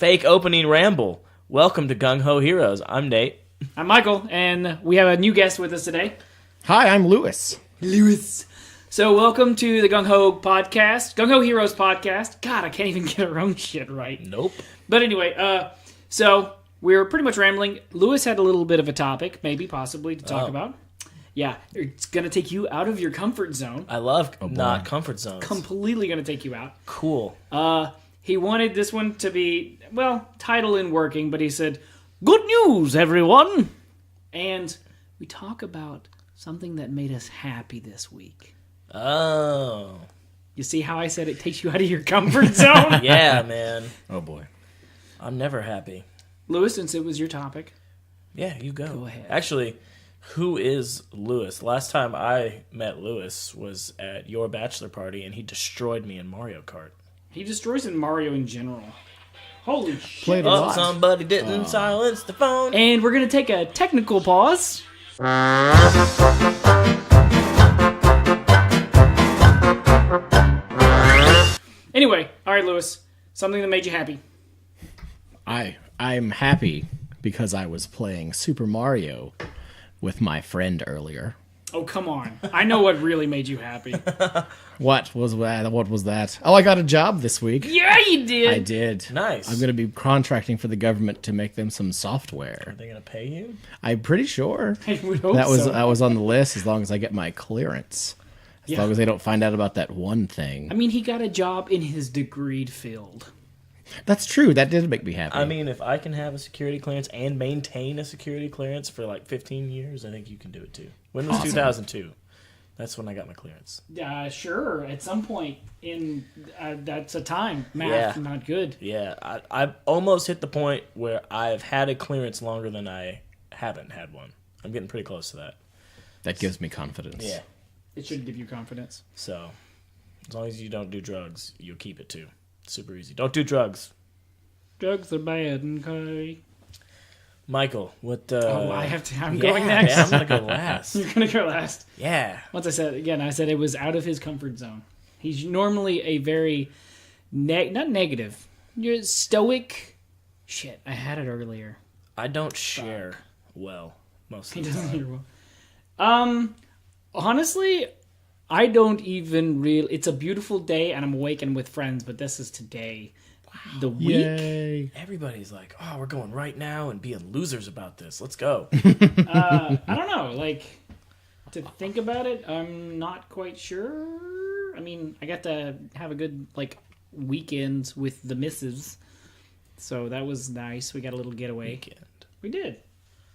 fake opening ramble. Welcome to Gung Ho Heroes. I'm Nate. I'm Michael, and we have a new guest with us today. Hi, I'm Lewis. So welcome to the Gung Ho podcast, Gung Ho Heroes podcast. God, I can't even get our own shit right. Nope. But anyway, so we're pretty much rambling. Lewis had a little bit of a topic, maybe, possibly, to talk about. Yeah, it's going to take you out of your comfort zone. I love not comfort zones. Completely going to take you out. Cool. He wanted this one to be, well, title in working, but he said, "Good news, everyone!" And we talk about something that made us happy this week. Oh. You see how I said it takes you out of your comfort zone? Yeah, man. Oh, boy. I'm never happy. Lewis, since it was your topic. Yeah, you go. Go ahead. Actually, who is Lewis? Last time I met Lewis was at your bachelor party, and he destroyed me in Mario Kart. He destroys in Mario in general. Holy shit. Played a lot. Somebody didn't silence the phone. And we're going to take a technical pause. Anyway, all right, Lewis. Something that made you happy. I'm happy because I was playing Super Mario with my friend earlier. Oh, come on. I know what really made you happy. What was that? Oh, I got a job this week. Yeah, you did. I did. Nice. I'm going to be contracting for the government to make them some Are software. they going to pay you? I'm pretty sure I would hope that was so. on the list as long as I get my clearance. As long as they don't find out about that one thing. I mean, he got a job in his degreed field. That's true. That did make me happy. I mean, if I can have a security clearance and maintain a security clearance for like 15 years, I think you can do it too. When was 2002? That's when I got my clearance. Sure. At some point in that's a time. Math, Yeah. not good. Yeah, I've almost hit the point where I've had a clearance longer than I haven't had one. I'm getting pretty close to that. that gives me confidence. Yeah. It should give you confidence. So, as long as you don't do drugs, you'll keep it too. Super easy. Don't do drugs. Drugs are bad, okay? Michael, what... I have to. I'm yeah, going next. Yeah, I'm going to go last. You're going to go last. Yeah. Once I said it was out of his comfort zone. He's normally a very, not negative, you're stoic. Shit, I had it earlier. I don't share well most He of the doesn't time. hear well. Honestly, I don't even really. It's a beautiful day, and I'm awakened with friends. But this is today, the week. Yay. Everybody's like, oh, we're going right now and being losers about this. Let's go. I don't know. Like to think about it, I'm not quite sure. I mean, I got to have a good weekend with the missus, so that was nice. We got a little getaway. Weekend. We did.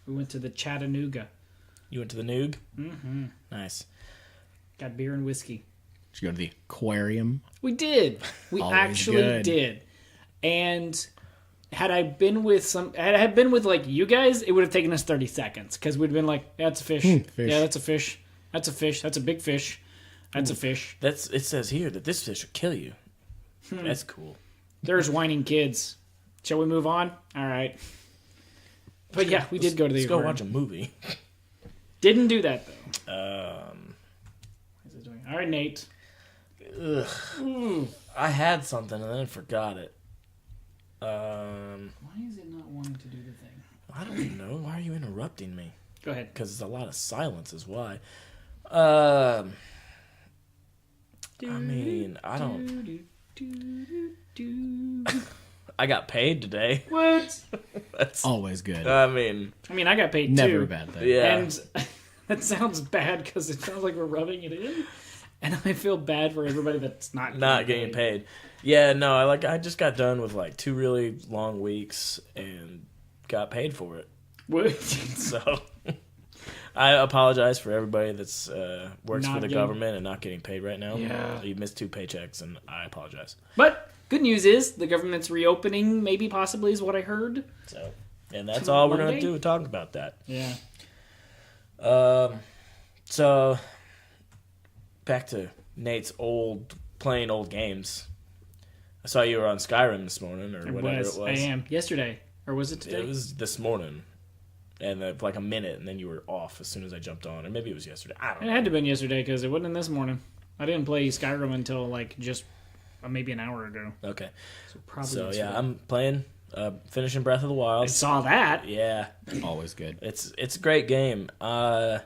We went to the Chattanooga. You went to the Noog? Mm-hmm. Nice. Got beer and whiskey. Did you go to the aquarium? We did. We Always actually good. did. And had I been with you guys, it would have taken us 30 seconds because we'd been like, yeah, that's a fish. fish. Yeah, that's a fish. That's a fish. That's a big fish. That's a fish. It says here that this fish will kill you. That's cool. There's whining kids. Shall we move on? All right. But yeah, we did go to the Let's go aquarium. watch a movie. Didn't do that though. What's it doing? All right, Nate. I had something and then I forgot it. Why is it not wanting to do the thing? I don't know. Why are you interrupting me? Go ahead. Because it's a lot of silence is why. I mean, I don't... I got paid today. What? That's... Always good. I mean... I got paid Never too. a bad thing. Yeah. And that sounds bad because it sounds like we're rubbing it in. And I feel bad for everybody that's not getting paid. Yeah, no, I just got done with 2 really long weeks and got paid for it. What? So I apologize for everybody that's works Not for the getting- government and not getting paid right now. Yeah. You missed 2 paychecks and I apologize. But good news is the government's reopening, maybe possibly is what I heard. So, and that's all we're going to Monday? do, talk about that. Yeah. So back to Nate's playing old games. I saw you were on Skyrim this morning or whatever it was. I am. Yesterday. Or was it today? It was this morning. And for a minute, and then you were off as soon as I jumped on. Or maybe it was yesterday. I don't It know. had to have been yesterday because it wasn't in this morning. I didn't play Skyrim until just maybe an hour ago. Okay. So probably So, yesterday. yeah, I'm playing finishing Breath of the I Wild. saw that. Yeah, Always good. it's a great game. So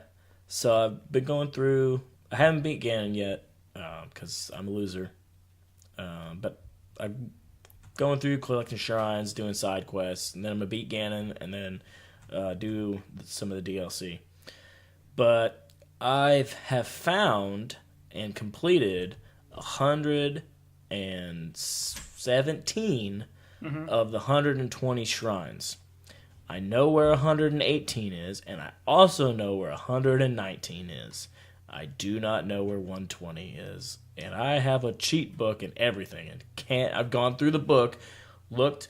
I've been going through. I haven't beat Ganon yet because I'm a loser. But I'm going through collecting shrines, doing side quests, and then I'm gonna beat Ganon, and then do some of the DLC. But I have found and completed 117 of the 120 shrines. I know where 118 is, and I also know where 119 is. I do not know where 120 is, and I have a cheat book and everything. And I've gone through the book, looked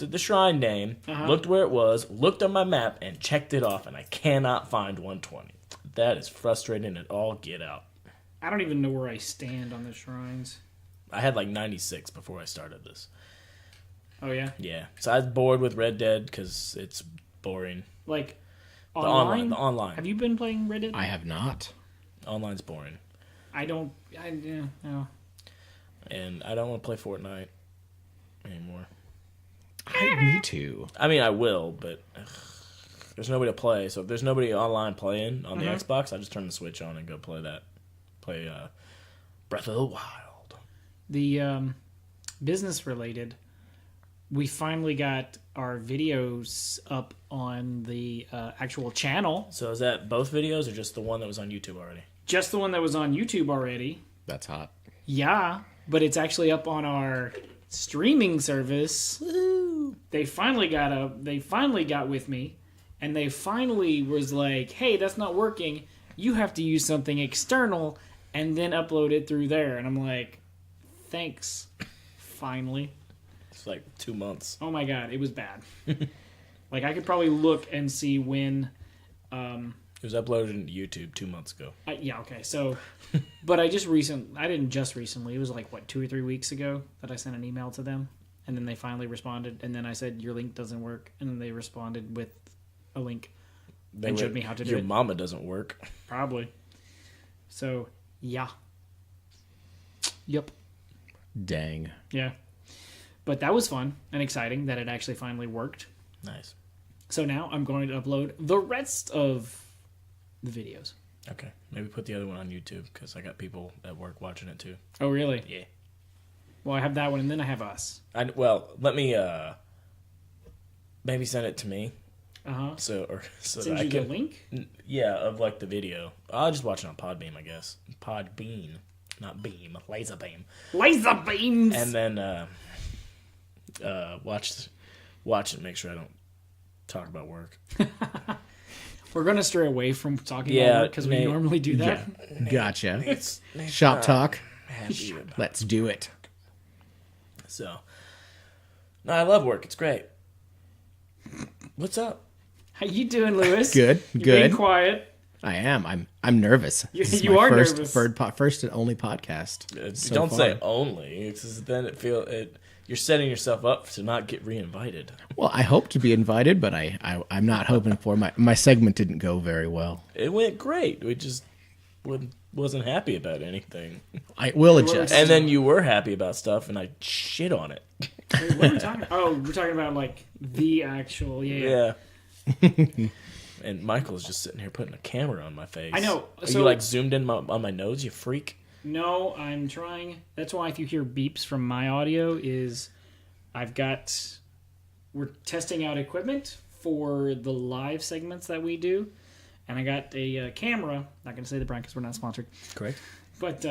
at the shrine name, looked where it was, looked on my map, and checked it off, and I cannot find 120. That is frustrating at all get out. I don't even know where I stand on the shrines. I had like 96 before I started this. Oh, yeah? Yeah, so I was bored with Red Dead because it's boring. Like, The online? online. Have you been playing Red Dead? I have not. Online's boring. No. And I don't want to play Fortnite anymore. Me too. I mean, I will, but there's nobody to play. So if there's nobody online playing on the Xbox, I just turn the Switch on and go play that. Play Breath of the Wild. The business related, we finally got our videos up on the actual channel. So is that both videos or just the one that was on YouTube already? Just the one that was on YouTube already. That's hot. Yeah, but it's actually up on our streaming service. Woo! They finally got with me, and they finally was like, "Hey, that's not working. You have to use something external and then upload it through there." And I'm like, "Thanks." Finally. It's like 2 months. Oh my god, it was bad. Like I could probably look and see when. It was uploaded into YouTube 2 months ago. Yeah, okay. So, but I didn't just recently. It was like, what, 2 or 3 weeks ago that I sent an email to them. And then they finally responded. And then I said, your link doesn't work. And then they responded with a link and showed me how to do Your it. mama doesn't work. Probably. So, yeah. Yep. Dang. Yeah. But that was fun and exciting that it actually finally worked. Nice. So now I'm going to upload the rest of the videos. Okay. Maybe put the other one on YouTube because I got people at work watching it too. Oh, really? Yeah. Well, I have that one, and then I have us. Let me maybe send it to me. Uh-huh. So Send that I you can the link? Yeah, of like the video. I'll just watch it on Podbeam, I guess. Podbean, not Beam, Laser Beam. Laser beams! And then watch it and make sure I don't talk about work. We're going to stray away from talking Yeah, about it because we Nate. normally do that. Yeah. Gotcha. It's Shop talk. happy about. Let's do it. So, no, I love work. It's great. What's up? How you doing, Lewis? Good. You're Good. being quiet. I am. I'm nervous. This is You my are first, nervous. First and only podcast. so Don't far. say only, because then you're setting yourself up to not get re-invited. Well, I hope to be invited, but I'm not hoping for my segment didn't go very well. It went great. We just wasn't happy about anything. I will adjust. And then you were happy about stuff, and I shit on it. Wait, what are we talking about? Oh, we're talking about, like, the actual... Yeah. And Michael's just sitting here putting a camera on my face. I know. Are So- you, like, zoomed in on my nose, you freak? No, I'm trying. That's why if you hear beeps from my audio is we're testing out equipment for the live segments that we do. And I got a camera. Not going to say the brand because we're not sponsored. Correct. But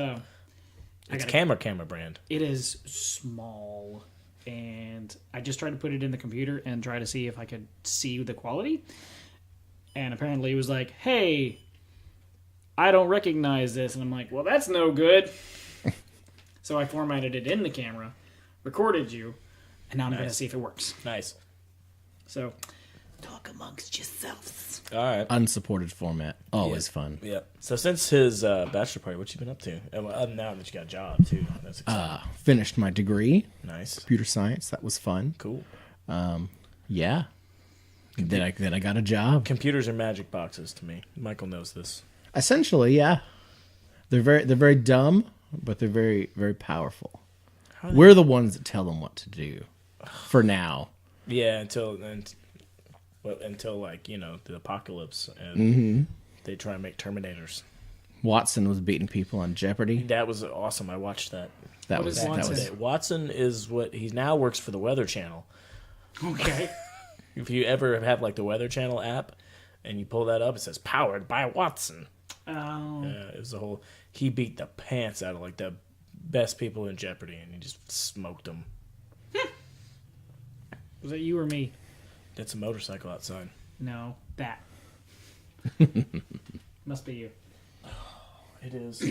It's camera brand. it is small. And I just tried to put it in the computer and try to see if I could see the quality. And apparently it was like, hey, I don't recognize this. And I'm like, well, that's no good. So I formatted it in the camera, recorded you, and now I'm going to see if it works. Nice. So talk amongst yourselves. All right. Unsupported format. Always fun. Yeah. So since his bachelor party, what you been up to? And now that you got a job too, that's exciting. Finished my degree, Nice. computer science. That was fun. Cool. Yeah. Then I got a job. Computers are magic boxes to me. Michael knows this. Essentially, yeah. They're very dumb, but they're very very powerful. We're the ones that tell them what to do. For now. Yeah, until like the apocalypse and they try and make Terminators. Watson was beating people on Jeopardy. That was awesome. I watched that. That What was is that Watson? was Watson is what he now works for the Weather Channel. Okay. If you ever have like the Weather Channel app and you pull that up, it says "Powered by Watson." Oh. It was the whole. He beat the pants out of like the best people in Jeopardy, and he just smoked them. Was that you or me? That's a motorcycle outside. No, that. Must be you. It is.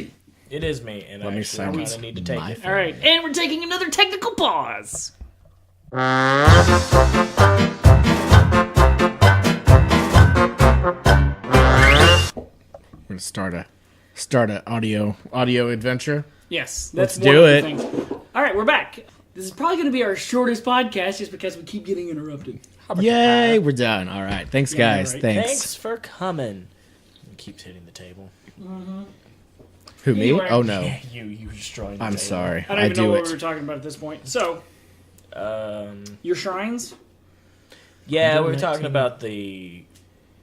It is me, and Let I me actually kind silence of need to take my it. phone. All right, and we're taking another technical pause. We're gonna start a audio adventure. Yes, that's Let's one do of the it. things. All right, we're back. This is probably going to be our shortest podcast just because we keep getting interrupted. Yay, we're done. All right, thanks Yeah, guys. right. Thanks. Thanks for coming. He keeps hitting the table. Who me? Anyway. Oh no, You destroying the I'm table. sorry. I don't even know do what we it. were talking about at this point. So, your shrines? Yeah, we were Donut talking team. about the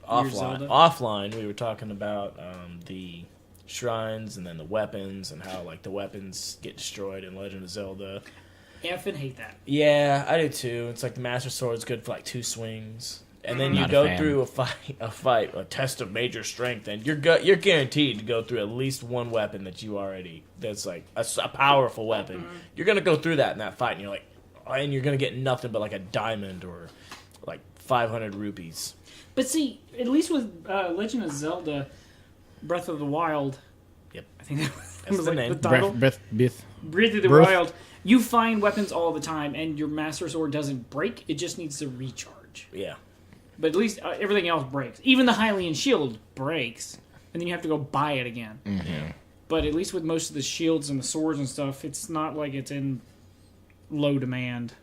Zelda? offline. We were talking about the shrines and then the weapons and how like the weapons get destroyed in Legend of Zelda. Effing hate that. Yeah, I do too. It's like the Master Sword's good for like 2 swings. And then you Not a go fan. through a test of major strength, and you're guaranteed to go through at least one weapon that's like a powerful weapon. You're gonna go through that in that fight, and you're like, and you're gonna get nothing but like a diamond or like 500 rupees. But see, at least with Legend of Zelda Breath of the Wild, Yep, I think that was, That's the like name. the title. Breath. Breath of the Breath. Wild. You find weapons all the time, and your Master Sword doesn't break. It just needs to recharge. yeah. But at least everything else breaks. Even the Hylian shield breaks, and then you have to go buy it again. Mm-hmm. But at least with most of the shields and the swords and stuff, it's not like it's in low demand.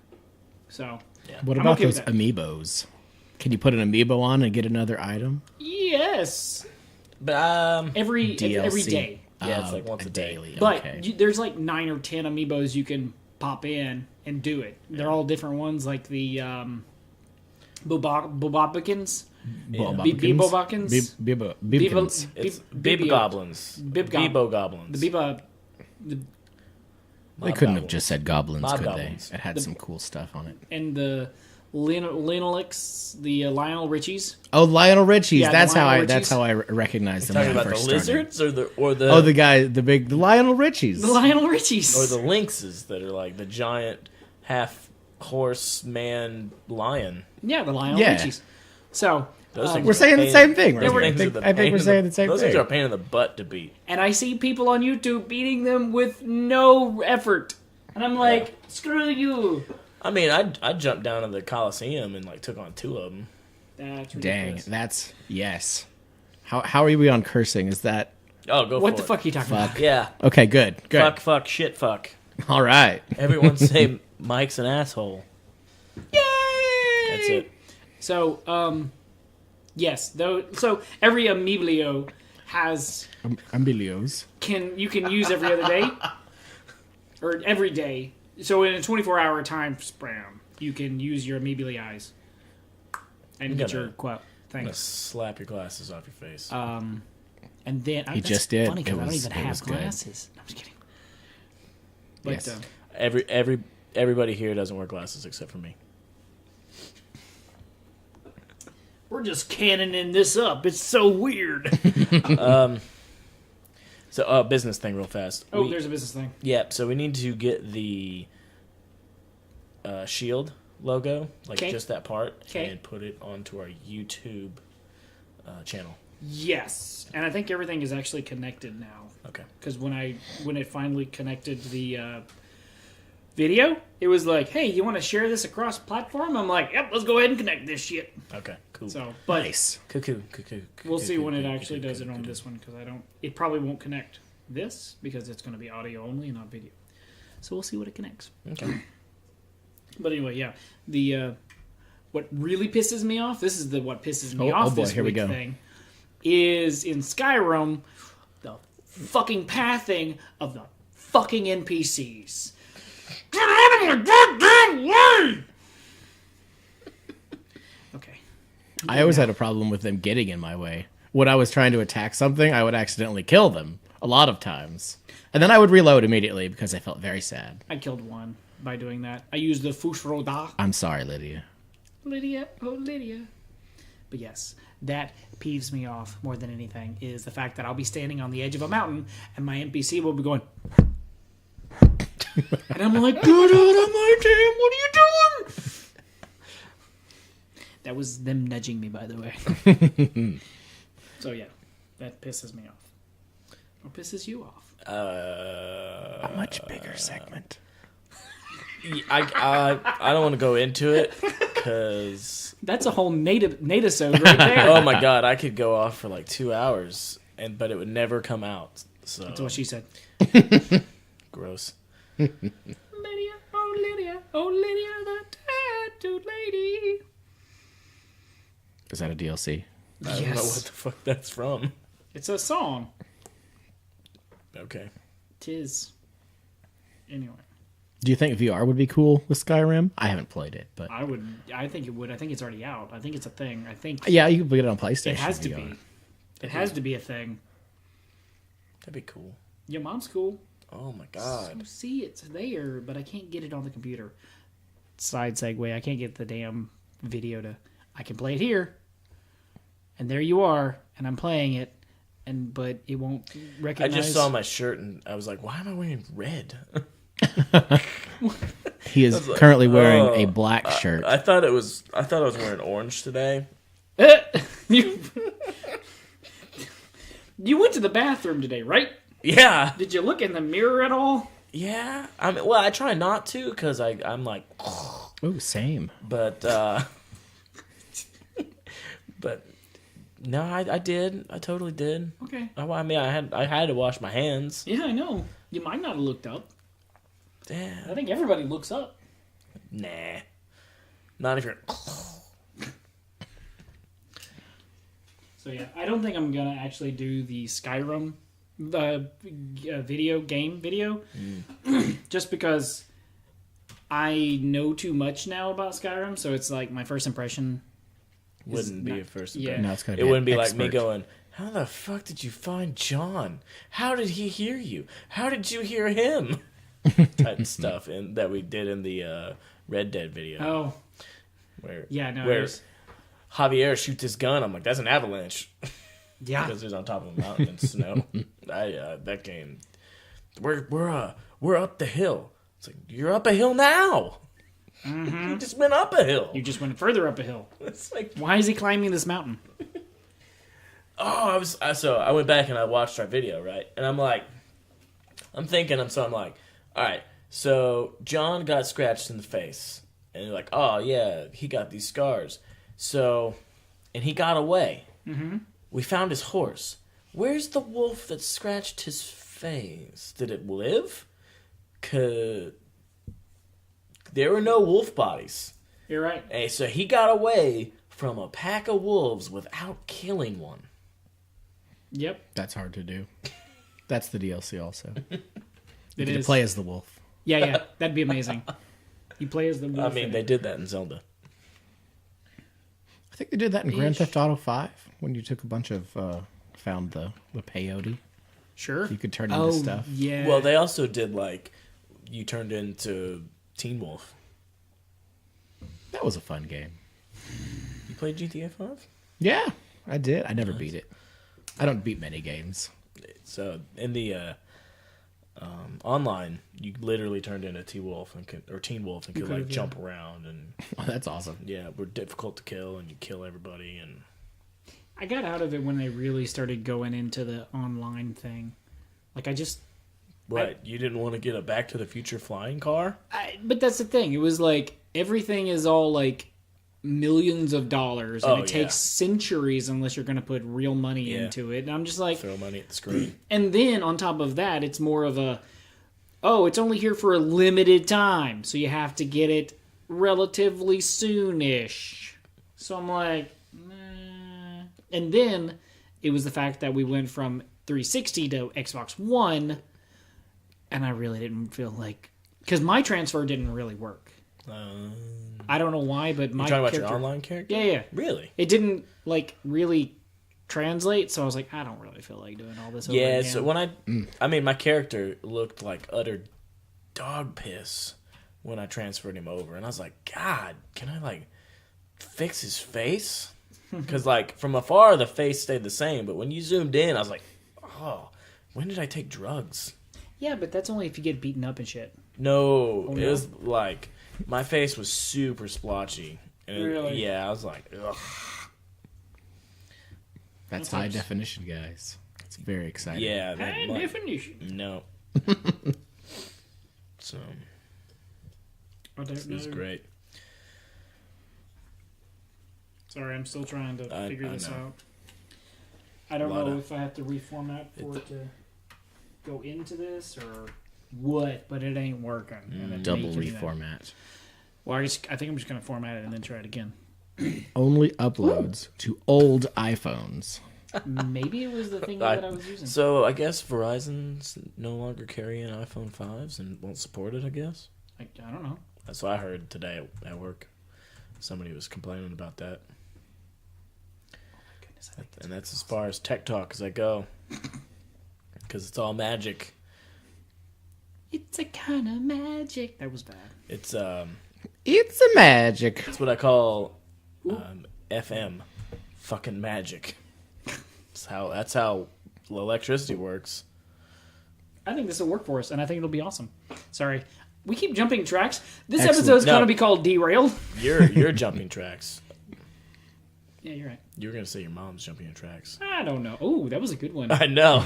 So, What I'm about okay with those that. amiibos? Can you put an amiibo on and get another item? yes, But every DLC. day. Yeah, it's like once a day. daily. But okay. there's like 9 or 10 amiibos you can pop in and do it. They're all different ones, like the Bobobikins. Bebobokins? Bibokins. it's Bibio- Bib Goblins, Bib-gob- Bebo Goblins. The Biba. They couldn't have just said goblins, Mob could goblins. they? It had some cool stuff on it. And the Linolix, the Lionel Richies. Oh, Lionel Richie's. Yeah, the that's how Lionel I. That's Richies. how I recognized them. Talking when I about the first started. lizards or the Oh, the guy, the Lionel Richies. The Lionel Richies. or the lynxes that are like the giant half horse man lion. yeah, the Lionel Yeah. Richies. So, Those things We're are saying the pain- same thing, right? those I things think- are the I think pain we're in saying the same Those thing. things are a pain in the butt to beat. and I see people on YouTube beating them with no effort. And I'm like, screw you. I mean, I jumped down to the Coliseum and like took on 2 of them. That's Dang, ridiculous. that's yes. How are we on cursing? Is that Oh, go What for the it. fuck are you talking about? Yeah, okay? Good. fuck, shit, fuck. All right. Everyone say Mike's an asshole. Yay! That's it. So, yes, though. So every amiibo has Ambilios. you can use every other day or every day. So in a 24-hour time span, you can use your amiibo eyes and get gonna- your quote. I'm gonna Thanks. slap your glasses off your face. And then He just did. Funny 'cause It I don't was- even it have was good. glasses. No, I'm just kidding. But Yes. Everybody here doesn't wear glasses except for me. we're just cannoning this up. It's so weird. So, business thing real fast. Oh, there's a business thing. Yep, so we need to get the shield logo, like 'Kay. just that part, 'Kay. and put it onto our YouTube channel. Yes, and I think everything is actually connected now. Okay. Because when it finally connected the video, it was like, "Hey, you want to share this across platform?" I'm like, "Yep, let's go ahead and connect this shit." Okay, cool. So, but Nice. Cuckoo. we'll see when it actually does it on this one because it probably won't connect this because it's going to be audio only and not video. So we'll see what it connects. Okay. But anyway, yeah, the what really pisses me off. This is what pisses me Oh, off. oh boy, this here we week go. thing is in Skyrim the fucking pathing of the fucking NPCs. Get out of my goddamn way! I always had a problem with them getting in my way. When I was trying to attack something, I would accidentally kill them a lot of times. And then I would reload immediately because I felt very sad. I killed one by doing that. I used the Fushroda. I'm sorry, Lydia. Lydia, oh Lydia. But yes, that peeves me off more than anything is the fact that I'll be standing on the edge of a mountain and my NPC will be going... and I'm like, get out of my team, what are you doing? That was them nudging me, by the way. So yeah, that pisses me off. What pisses you off? A much bigger segment. I don't want to go into it because That's a whole natisode right there. oh my god, I could go off for like 2 hours but it would never come out. So That's what she said. gross. Lydia, oh Lydia, oh Lydia, the tattooed lady. Is that a DLC? I don't know what the fuck that's from. It's a song. Okay. Tis. Anyway. Do you think VR would be cool with Skyrim? I haven't played it, but I think it would. I think it's already out. I think it's a thing. I think yeah, you can get it on PlayStation. it has to VR. be. It has to be a thing. That'd be cool. Your mom's cool. Oh my god. So see, it's there, but I can't get it on the computer. Side segue. I can't get the damn video to... I can play it here. And there you are. And I'm playing it. But it won't I recognize... just saw my shirt and I was like, why am I wearing red? He is like, currently wearing a black shirt. I thought I was wearing orange today. you went to the bathroom today, right? Yeah. Did you look in the mirror at all? Yeah. I mean, well, I try not to because I'm like, Oh, same. but but no, I did. I totally did. Okay. I mean, I had to wash my hands. Yeah, I know. You might not have looked up. Yeah. I think everybody looks up. Nah. Not if you're. So yeah, I don't think I'm gonna actually do the Skyrim video, just because I know too much now about Skyrim. So it's like my first impression Wouldn't be not- a first yeah. impression. No, it's gonna It be wouldn't an be like me expert. going, how the fuck did you find John? How did he hear you? How did you hear him? Type stuff that we did in the Red Dead video. Oh Where, yeah, no, where it was, Javier shoots his gun. I'm like, that's an avalanche. yeah. Because it's on top of a mountain and snow. That game. We're up the hill. It's like, you're up a hill now. You just went up a hill. You just went further up a hill. It's like, Why is he climbing this mountain? so I went back and I watched our video, right? And I'm like, I'm like, all right, so John got scratched in the face. And you're like, oh, yeah, he got these scars. So, and he got away. Mm-hmm. We found his horse. Where's the wolf that scratched his face? Did it live? 'Cause there were no wolf bodies. You're right. Hey, so he got away from a pack of wolves without killing one. Yep, That's hard to do. That's the DLC also. You it get to is. play as the wolf. Yeah, that'd be amazing. You play as the wolf. I mean, in they it. did that in Zelda. I think they did that in Grand Ish. Theft Auto 5 when you took a bunch of found the peyote. Sure. You could turn into stuff. Yeah. Well, they also did, like, you turned into Teen Wolf. That was a fun game. You played GTA 5? Yeah, I did. I never beat it. I don't beat many games. So, in the online, you literally turned into Teen Wolf and could could've, like yeah. jump around and Oh, that's awesome. yeah, we're difficult to kill and you kill everybody and I got out of it when they really started going into the online thing. Like you didn't want to get a Back to the Future flying car? but that's the thing. It was like everything is all like millions of dollars, and Oh, it yeah. takes centuries unless you're going to put real money Yeah. into it. And I'm just like, Throw money at the screen. and then on top of that, it's more of a, oh, it's only here for a limited time, so you have to get it relatively soonish. So I'm like, nah. And then it was the fact that we went from 360 to Xbox One, and I really didn't feel like, because my transfer didn't really work. I don't know why, but my You talking about character, your online character? yeah. Really? It didn't like really translate, so I was like, I don't really feel like doing all this over Yeah, again. so when I mean, my character looked like utter dog piss when I transferred him over. And I was like, God, can I, like, fix his face? Because, like, from afar, the face stayed the same. But when you zoomed in, I was like, oh, when did I take drugs? Yeah, but that's only if you get beaten up and shit. No, Oh, it no? was, like, my face was super splotchy. And Really? Yeah, I was like, ugh. That's That high sucks. definition, guys. It's very exciting. Yeah. High definition. No. So, I don't it was know. great. Sorry, I'm still trying to I figure this know. out. I don't Lot know of- if I have to reformat for it to go into this or what, but it ain't working. And it Double ain't doing that. reformat. Well, I think I'm just going to format it and then try it again. Only uploads to old iPhones. Maybe it was the thing that I was using. So I guess Verizon's no longer carrying iPhone 5s and won't support it, I guess. I don't know. That's what I heard today at work. Somebody was complaining about that. Goodness, And that's as far as tech talk as I go. Because it's all magic. it's a kind of magic. That was bad. It's It's a magic. it's what I call FM. Fucking magic. That's how electricity works. I think this will work for us, and I think it'll be awesome. Sorry. We keep jumping tracks. This Excellent. episode's No. going to be called Derailed. You're jumping tracks. Yeah, you're right. You were gonna say your mom's jumping in tracks. I don't know. Oh, that was a good one. I know.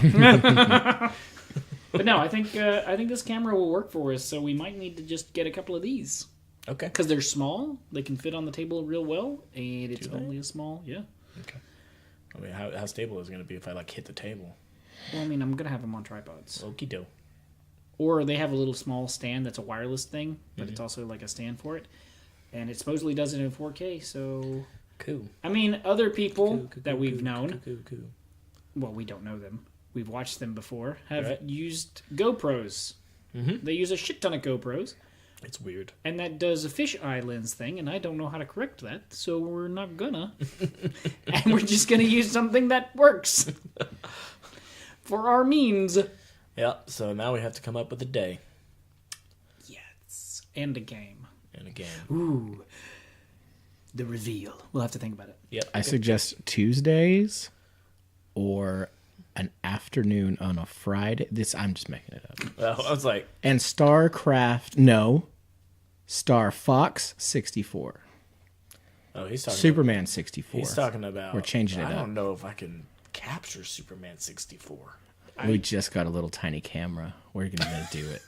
But no, I think this camera will work for us, so we might need to just get a couple of these. Okay. Because they're small, they can fit on the table real well, and it's Do they? only a small, yeah. Okay. I mean, how stable is it gonna be if I like hit the table? Well, I mean, I'm going to have them on tripods. Okie doke. Or they have a little small stand that's a wireless thing, but Mm-hmm. it's also like a stand for it. And it supposedly does it in 4K, so... Cool. I mean, other people Cool, cool, that cool, we've cool, known, cool. well, we don't know them. We've watched them before, have Right. used GoPros. Mhm. They use a shit ton of GoPros, It's weird. and that does a fisheye lens thing, and I don't know how to correct that, so we're not gonna. And we're just gonna use something that works for our means. Yeah. So now we have to come up with a day Yes, and a game. and a game. Ooh, the reveal. We'll have to think about it. Yep. I suggest Tuesdays or an afternoon on a Friday. I'm just making it up. Well, I was like, And Star Fox 64. oh, he's talking. Superman 64. He's talking about. We're changing it I up. don't know if I can capture Superman 64. We just got a little tiny camera. We're gonna do it.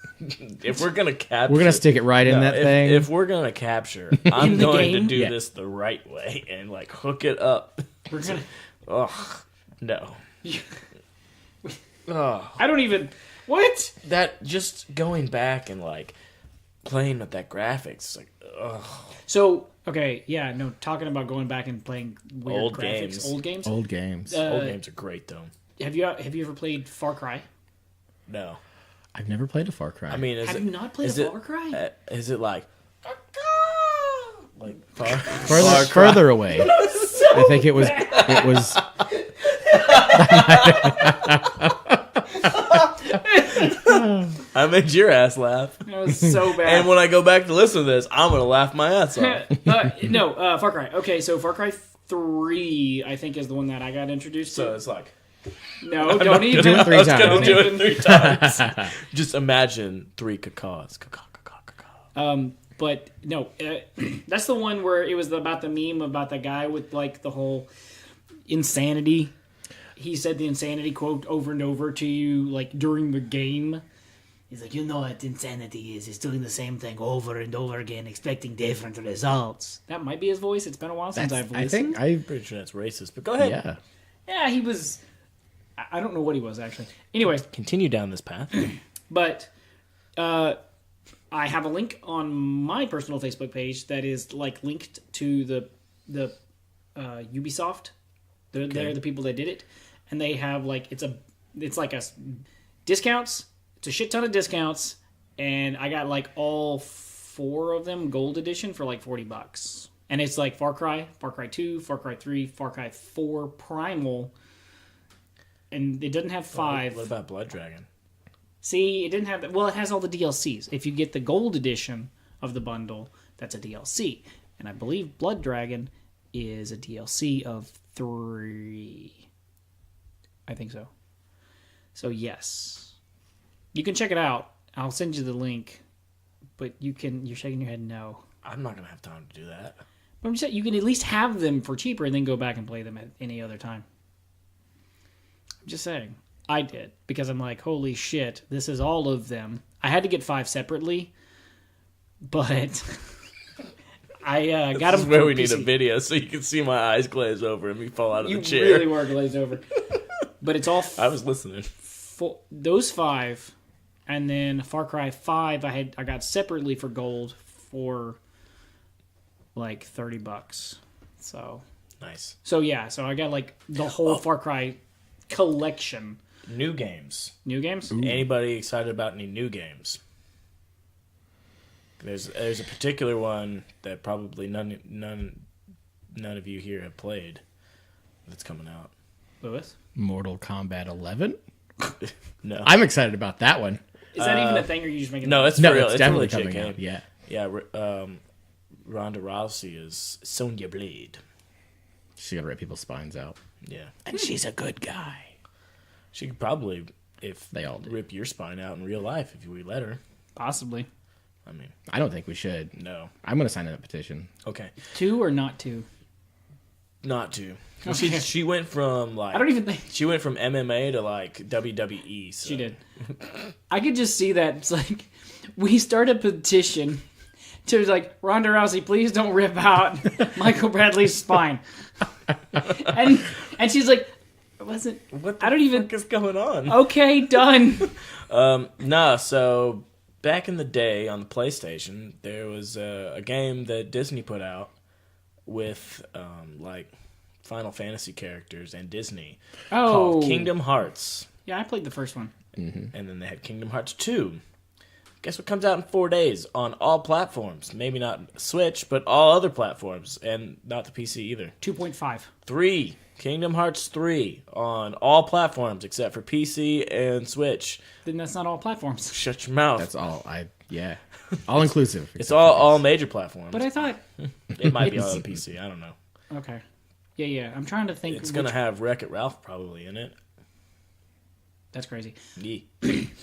If we're gonna capture, We're gonna stick it right in No, that if, thing. If we're gonna capture, I'm the going to game? do Yeah. this the right way and like hook it up. We're gonna. Ugh, no. Ugh. I don't even. What? That just going back and like playing with that graphics, like, ugh. So okay, yeah, no. Talking about going back and playing weird Old graphics, games. old games. Old games. Old games are great though. Have you ever played Far Cry? No, I've never played a Far Cry. I mean, is Have it, you not played is a it- Far Cry? Is it like far, further, further away. I think it was. It was. I made your ass laugh. That was so bad. And when I go back to listen to this, I'm gonna laugh my ass off. No, Far Cry. Okay, so Far Cry 3, I think, is the one that I got introduced So to. it's like No, don't even. Do it three I was gonna times. do it 3 times. Just imagine 3 cacaws. Cacaw, cacaw, cacaw. But no, that's the one where it was about the meme about the guy with like the whole insanity. He said the insanity quote over and over to you like during the game. He's like, you know what insanity is? It's doing the same thing over and over again, expecting different results. That might be his voice. It's been a while since I've I listened. think I. Pretty sure that's racist, but go ahead. Yeah. Yeah, he was. I don't know what he was actually. Anyway, Continue down this path. but I have a link on my personal Facebook page that is like linked to the Ubisoft. They're the people that did it, and they have like it's like discounts. It's a shit ton of discounts, and I got like all 4 of them gold edition for like $40. And it's like Far Cry 2, Far Cry 3, Far Cry 4 Primal. And it doesn't have 5. What about Blood Dragon? See, it didn't have that. Well, it has all the DLCs. If you get the gold edition of the bundle, that's a DLC. And I believe Blood Dragon is a DLC of 3. I think so. So, yes. You can check it out. I'll send you the link. But you're shaking your head no. I'm not going to have time to do that. But I'm just saying, you can at least have them for cheaper and then go back and play them at any other time. I'm just saying. I did. Because I'm like, holy shit, this is all of them. I had to get 5 separately. But I got them. This is where we PC. need a video so you can see my eyes glaze over and me fall out of You the chair. really were glazed over. But it's all... I was listening. Those 5... And then Far Cry 5, I got separately for gold for like $30. So Nice. So yeah, so I got like the whole Far Cry collection. New games. New games? Ooh. Anybody excited about any new games? There's a particular one that probably none of you here have played that's coming out. Lewis? Mortal Kombat 11? No. I'm excited about that one. Is that even a thing, or are you just making? No, it's No, for real. it's It's definitely a legit coming game. out. Yeah. Yeah. Ronda Rousey is Sonya Blade. She's gonna rip people's spines out. Yeah. And she's a good guy. She could probably, if They all do. rip your spine out in real life if we let her. Possibly I mean, I don't think we should. no. I'm gonna sign that petition. Okay. 2 or not 2? Not to. Well, Okay. she went from like I don't even think she went from MMA to like WWE. So. she did. I could just see that. It's like we start a petition to like Ronda Rousey, please don't rip out Michael Bradley's spine, and she's like, it wasn't. What the I don't even. fuck is going on? Okay, done. No, so back in the day on the PlayStation, there was a game that Disney put out with like Final Fantasy characters and Disney called Kingdom Hearts. Yeah, I played the first one. And then they had Kingdom Hearts 2. Guess what comes out in 4 days on all platforms? Maybe not Switch, but all other platforms, and not the PC either. 2.5. 3. Kingdom Hearts 3 on all platforms except for PC and Switch. Then that's not all platforms. Shut your mouth. That's all. All inclusive. It's all major platforms. But I thought, It might be on PC. I don't know. okay, yeah. I'm trying to think. It's going to have Wreck-It Ralph probably in it. That's crazy. Yeah.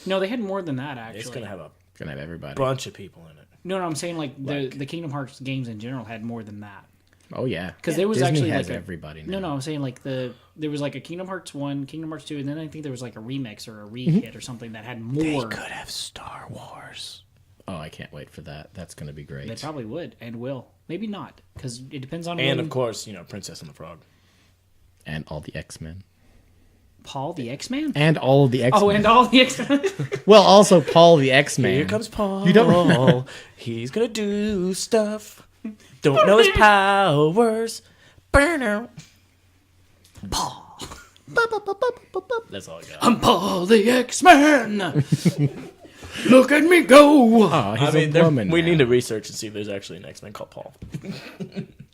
No, they had more than that actually. It's going to have a Gonna have everybody. bunch of people in it. No, I'm saying like the Kingdom Hearts games in general had more than that. Oh yeah. Because there was Disney actually has like everybody now. No, I'm saying like there was like a Kingdom Hearts 1, Kingdom Hearts 2, and then I think there was like a remix or a re-hit or something that had more. They could have Star Wars. Oh, I can't wait for that. That's gonna be great. They probably would and will. Maybe not, because it depends on And when of course, Princess and the Frog. And all the X-Men. Paul the X-Man? And all of the X-Men. Oh, and all the X-Men? Well, also Paul the X-Man. Here comes Paul. You don't He's gonna do stuff. Don't know his powers. Burn out. Paul. That's all I got. I'm Paul the X-Man! Look at me go! Oh, he's a woman. we now. need to research and see if there's actually an X-Men called Paul.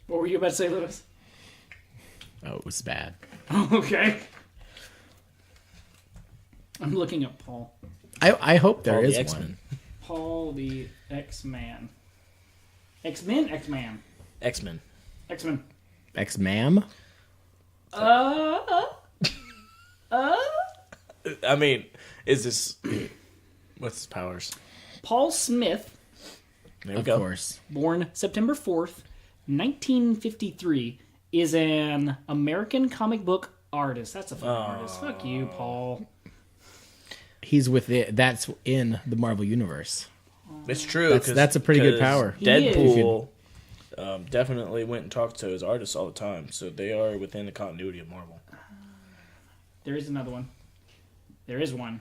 What were you about to say, Lewis? Oh, it was bad. Okay. I'm looking up Paul. I hope there Paul is the X-Men. one. Paul the X-Man. X-Men? X-Man. X-Men. X-Men. X-Ma'am? I mean, is this... What's his powers? Paul Smith, There we Of go. course. born September 4th, 1953, is an American comic book artist. That's a fucking artist. Fuck you, Paul. He's with it. That's in the Marvel Universe. It's true. That's a pretty good 'cause power. He is. Deadpool definitely went and talked to his artists all the time, so they are within the continuity of Marvel. There is another one. There is one.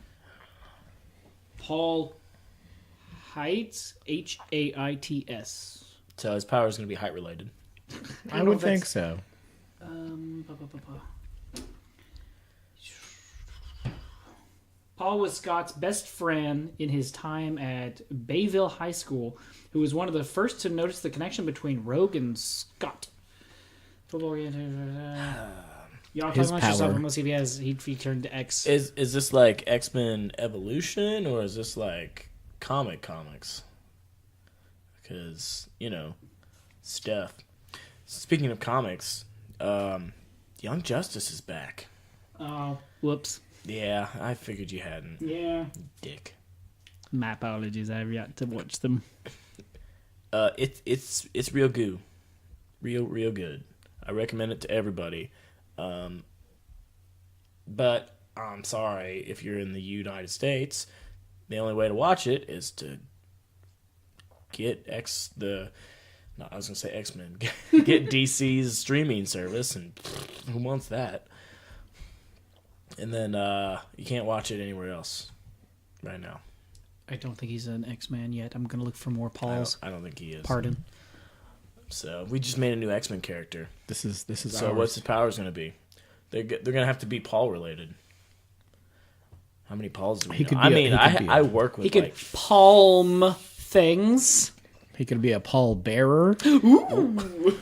Paul Heitz, Haits. So his power is going to be height related. I don't know would if think that's- so. Paul was Scott's best friend in his time at Bayville High School, who was one of the first to notice the connection between Rogue and Scott. Football oriented. Y'all talking about yourself. Let's see if he turned to X. Is this like X-Men Evolution, or is this like comics? Because, Steph. Speaking of comics, Young Justice is back. Oh, whoops. Yeah, I figured you hadn't. Yeah. Dick. My apologies. I have yet to watch them. It's real goo. Real good. I recommend it to everybody. But I'm sorry, if you're in the United States, the only way to watch it is to get X-Men. Get DC's streaming service, and who wants that? And then you can't watch it anywhere else right now. I don't think he's an X-Man yet. I'm going to look for more Pauls. I don't think he is. Pardon. So we just made a new X-Men character. This is So ours. what's his powers going to be? They're going to have to be Paul related. How many Pauls do we know? I work with He could palm things. He could be a pall bearer. Ooh.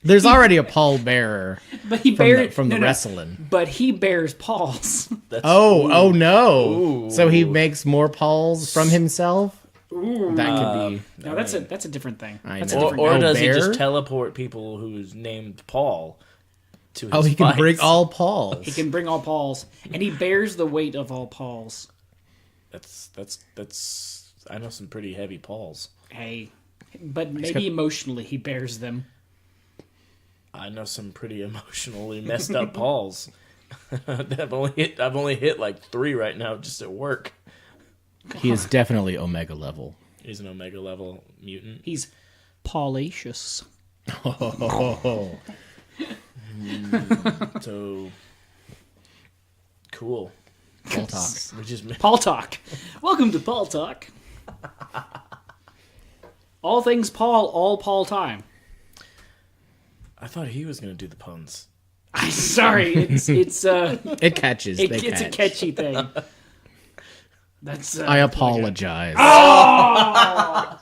There's already a pall bearer But he bears from the wrestling. But he bears paws. Oh no! Ooh. So he makes more palls from himself. Ooh. That could be. No, that's a different thing. I That's know. a different Or guy. does he bear? just teleport people who's named Paul to his He can fights? bring all palls. He can bring all Pauls, and he bears the weight of all Pauls. That's. I know some pretty heavy Pauls. Hey, but maybe emotionally he bears them. I know some pretty emotionally messed up Pauls. I've only hit like 3 right now just at work. He is definitely Omega level. He's an Omega level mutant. He's Paulacious. Oh. So cool. Paul talk. We just Paul Talk. Welcome to Paul Talk. All things Paul, all Paul time. I thought he was gonna do the puns. I'm sorry, it's It catches. it's a catchy thing. That's I apologize. Oh,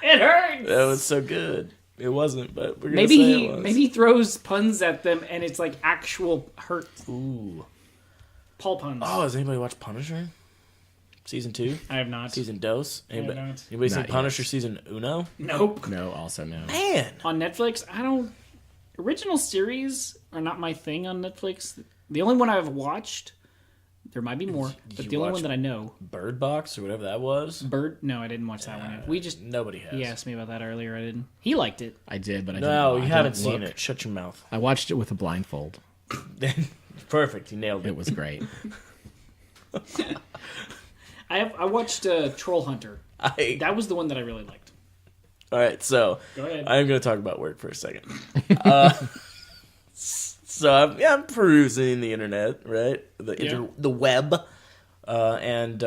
it hurts. That was so good. It wasn't, but we're gonna Maybe say he it was. maybe he throws puns at them and it's like actual hurt. Ooh. Paul puns. Oh, has anybody watched Punisher? Season 2? I have not. Season Dos? have Anybody, not. anybody seen Not yet. Punisher Season Uno? Nope. No, also no. Man! On Netflix, I don't. Original series are not my thing on Netflix. The only one I've watched, there might be more, but you the only watch one that I know, Bird Box or whatever that was? Bird. No, I didn't watch that one. We just Nobody has. he asked me about that earlier. I didn't. He liked it. I did, but I No, didn't. you I haven't didn't seen look. it. Shut your mouth. I watched it with a blindfold. Perfect. You nailed it. It was great. I watched Troll Hunter. That was the one that I really liked. All right, so Go ahead. I'm going to talk about work for a second. So I'm perusing the internet, right? The web, and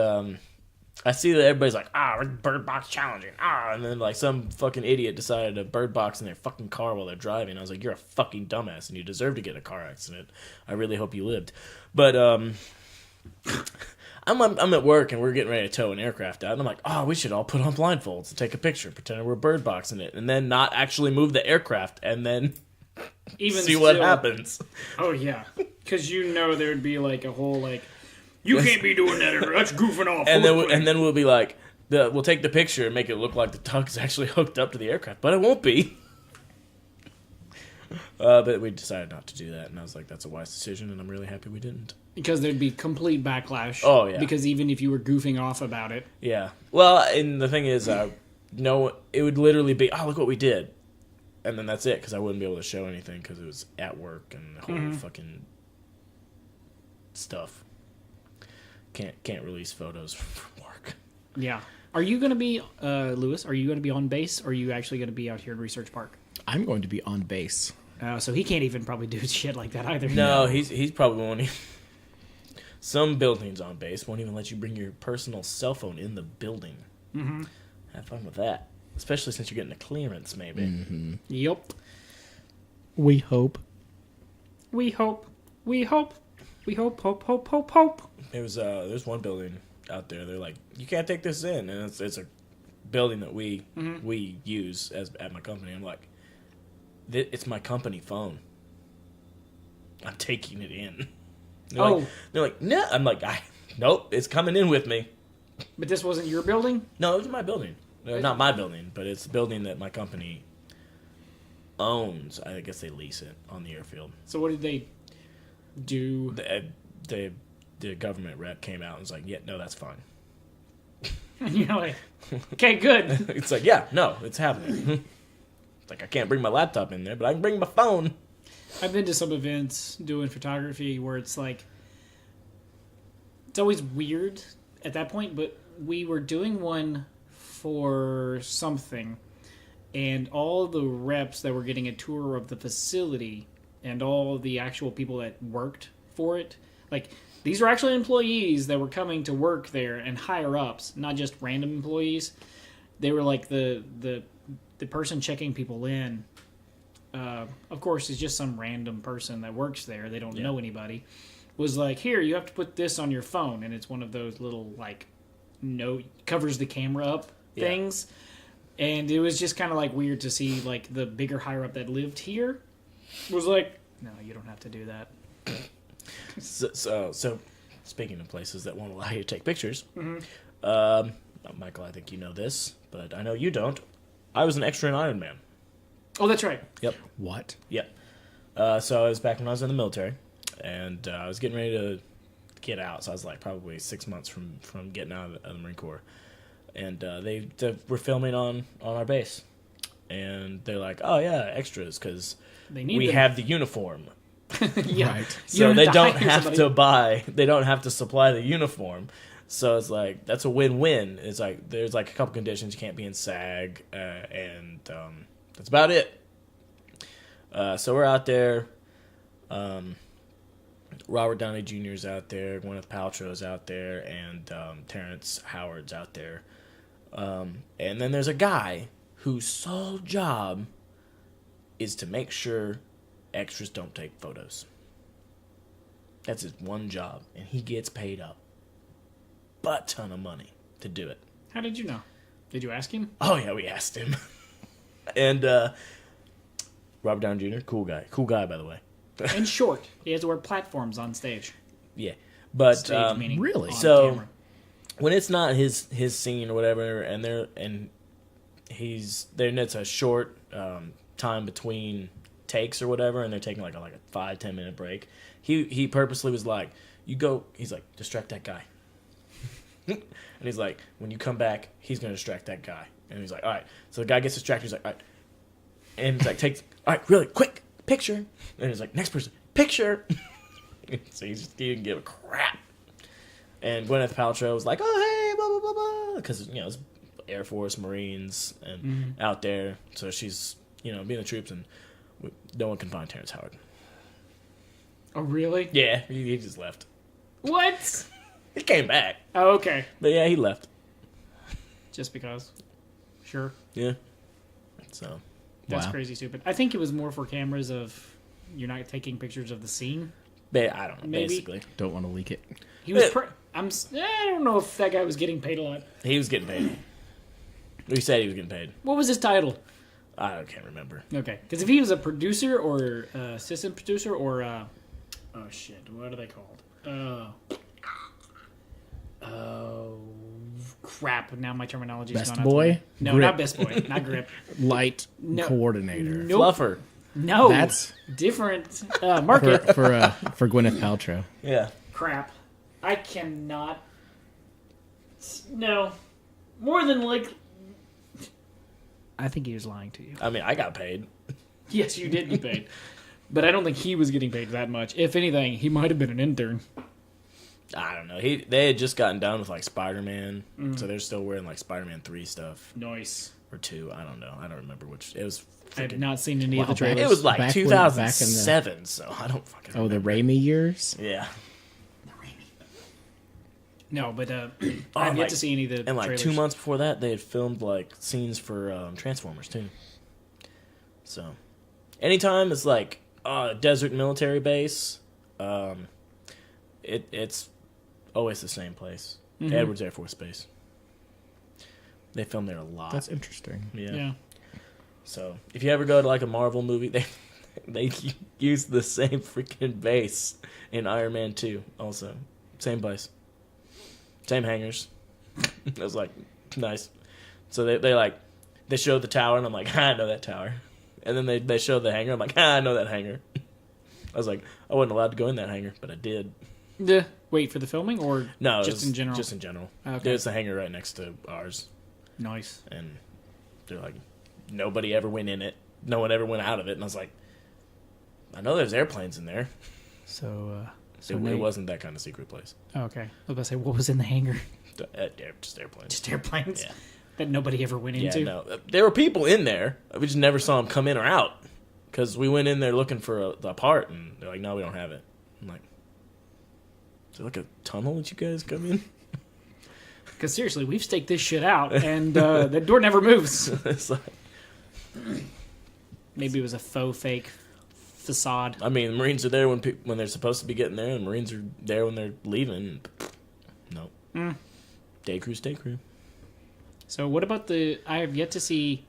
I see that everybody's like, Bird Box challenging, and then like some fucking idiot decided to Bird Box in their fucking car while they're driving. I was like, you're a fucking dumbass, and you deserve to get in a car accident. I really hope you lived, but I'm at work and we're getting ready to tow an aircraft out, and I'm like, we should all put on blindfolds and take a picture, pretend we're bird boxing it, and then not actually move the aircraft, and then see what happens. Oh yeah, because there'd be like a whole like, you can't be doing that. That's goofing off. And then we'll be like, we'll take the picture and make it look like the tug is actually hooked up to the aircraft, but it won't be. But we decided not to do that, and I was like, that's a wise decision, and I'm really happy we didn't. Because there'd be complete backlash. Oh, yeah. Because even if you were goofing off about it, Yeah. Well, and the thing is, no, it would literally be, look what we did. And then that's it, because I wouldn't be able to show anything because it was at work and the whole fucking stuff. Can't release photos from work. yeah. Are you going to be, Lewis? Are you going to be on base, or are you actually going to be out here in Research Park? I'm going to be on base. So he can't even probably do shit like that either. No, he's probably won't even. Some buildings on base won't even let you bring your personal cell phone in the building. Mm-hmm. Have fun with that. Especially since you're getting a clearance, maybe. Mm-hmm. Yep. We hope. We hope. We hope. We hope, hope, hope, hope, hope. There's one building out there. They're like, you can't take this in, and it's a building that we use at my company. I'm like, it's my company phone. I'm taking it in. They're like, no. I'm like, nope, it's coming in with me. But this wasn't your building? No, it was my building. Not my building, but it's the building that my company owns. I guess they lease it on the airfield. So what did they do? The government rep came out and was like, yeah, no, that's fine. And you're like, okay, good. It's like, yeah, no, it's happening. It's like, I can't bring my laptop in there, but I can bring my phone. I've been to some events doing photography where it's like, it's always weird at that point, but we were doing one for something, and all the reps that were getting a tour of the facility and all the actual people that worked for it, like, these were actually employees that were coming to work there and higher ups, not just random employees. They were like the person checking people in. Of course, it's just some random person that works there. They don't know anybody. Was like, here, you have to put this on your phone, and it's one of those little like, covers the camera up things. And it was just kind of like weird to see like the bigger higher up that lived here was like, no, you don't have to do that. So speaking of places that won't allow you to take pictures, Michael, I think you know this, but I know you don't. I was an extra in Iron Man. Oh, that's right. Yep. What? Yep. So I was back when I was in the military, and I was getting ready to get out. So I was like probably 6 months from getting out of the Marine Corps, and they were filming on our base, and they're like, "Oh yeah, extras," because we have the uniform. Yeah. Right. So they don't have to buy. They don't have to supply the uniform. So it's like that's a win-win. It's like there's like a couple conditions. You can't be in SAG, and that's about it. So we're out there. Robert Downey Jr. is out there. Gwyneth Paltrow's out there, and Terrence Howard's out there. And then there's a guy whose sole job is to make sure extras don't take photos. That's his one job, and he gets paid a butt ton of money to do it. How did you know? Did you ask him? Oh yeah, we asked him. And Robert Downey Jr., cool guy by the way. And short. He has to wear platforms on stage. Yeah, but Stage meaning really? on So camera. when it's not his scene or whatever, and it's a short time between takes or whatever, and they're taking like a 5-10 minute break. He purposely was like, "You go." He's like, "Distract that guy," and he's like, "When you come back, he's gonna distract that guy." And he's like, "All right." So the guy gets distracted. He's like, "All right," and he's like, "Takes all right, really quick picture." And he's like, "Next person, picture." So he didn't give a crap. And Gwyneth Paltrow was like, "Oh hey, blah blah blah blah," because it's Air Force, Marines, and out there. So she's being the troops, and no one can find Terrence Howard. Oh, really? Yeah, he just left. What? He came back, Oh, okay. but yeah, he left. Just because. Sure. Yeah. So That's Wow. crazy stupid. I think it was more for cameras of you're not taking pictures of the scene. I don't know. Maybe. Basically, Don't want to leak it. He was. I don't know if that guy was getting paid a lot. he was getting paid. We said he was getting paid. What was his title? I can't remember. Okay, because if he was a producer or assistant producer or oh shit, what are they called? Oh crap! Now my terminology is Best gone out the boy? window. No, Grip. not best boy, not grip. Light No. coordinator. Nope. Fluffer. No, That's different market. for Gwyneth Paltrow. Yeah. Crap. I cannot. No, more than like. I think he was lying to you. I mean, I got paid. Yes, you did get paid. But I don't think he was getting paid that much. If anything, he might have been an intern. I don't know. They had just gotten done with like Spider-Man, so they're still wearing like Spider-Man 3 stuff Nice. or 2. I don't know. I don't remember which. It was. I have freaking- not seen any of the Wow, trailers. It was like Back when- 2007, so I don't fucking. Oh, the remember. Raimi years? Yeah. No, but I and have yet like- to see any of the And like trailers. 2 months before that, they had filmed like scenes for Transformers too. So, anytime it's like a desert military base, it's always the same place. Mm-hmm. Edwards Air Force Base. They film there a lot. That's interesting. Yeah. So if you ever go to like a Marvel movie, they use the same freaking base in Iron Man 2 also. Same place. Same hangars. It was like nice. So they showed the tower and I'm like, I know that tower. And then they showed the hangar, I'm like, I know that hangar. I was like, I wasn't allowed to go in that hangar, but I did. Wait for the filming or No, just in general? Just in general. Okay. There's the hangar right next to ours. Nice. And they're like, nobody ever went in it. No one ever went out of it. And I was like, I know there's airplanes in there. So It wasn't that kind of secret place. Okay. I was about to say, what was in the hangar? Just airplanes. Just airplanes Yeah. that nobody ever went Yeah, into. no. There were people in there. We just never saw them come in or out. Because we went in there looking for a part, and they're like, no, we don't have it. I'm like, is there like a tunnel that you guys come in? Because seriously, we've staked this shit out, and the door never moves. It's like, Maybe it was a faux fake facade. I mean, the Marines are there when they're supposed to be getting there, and the Marines are there when they're leaving. No. Day crew, stay crew. So what about I've yet to see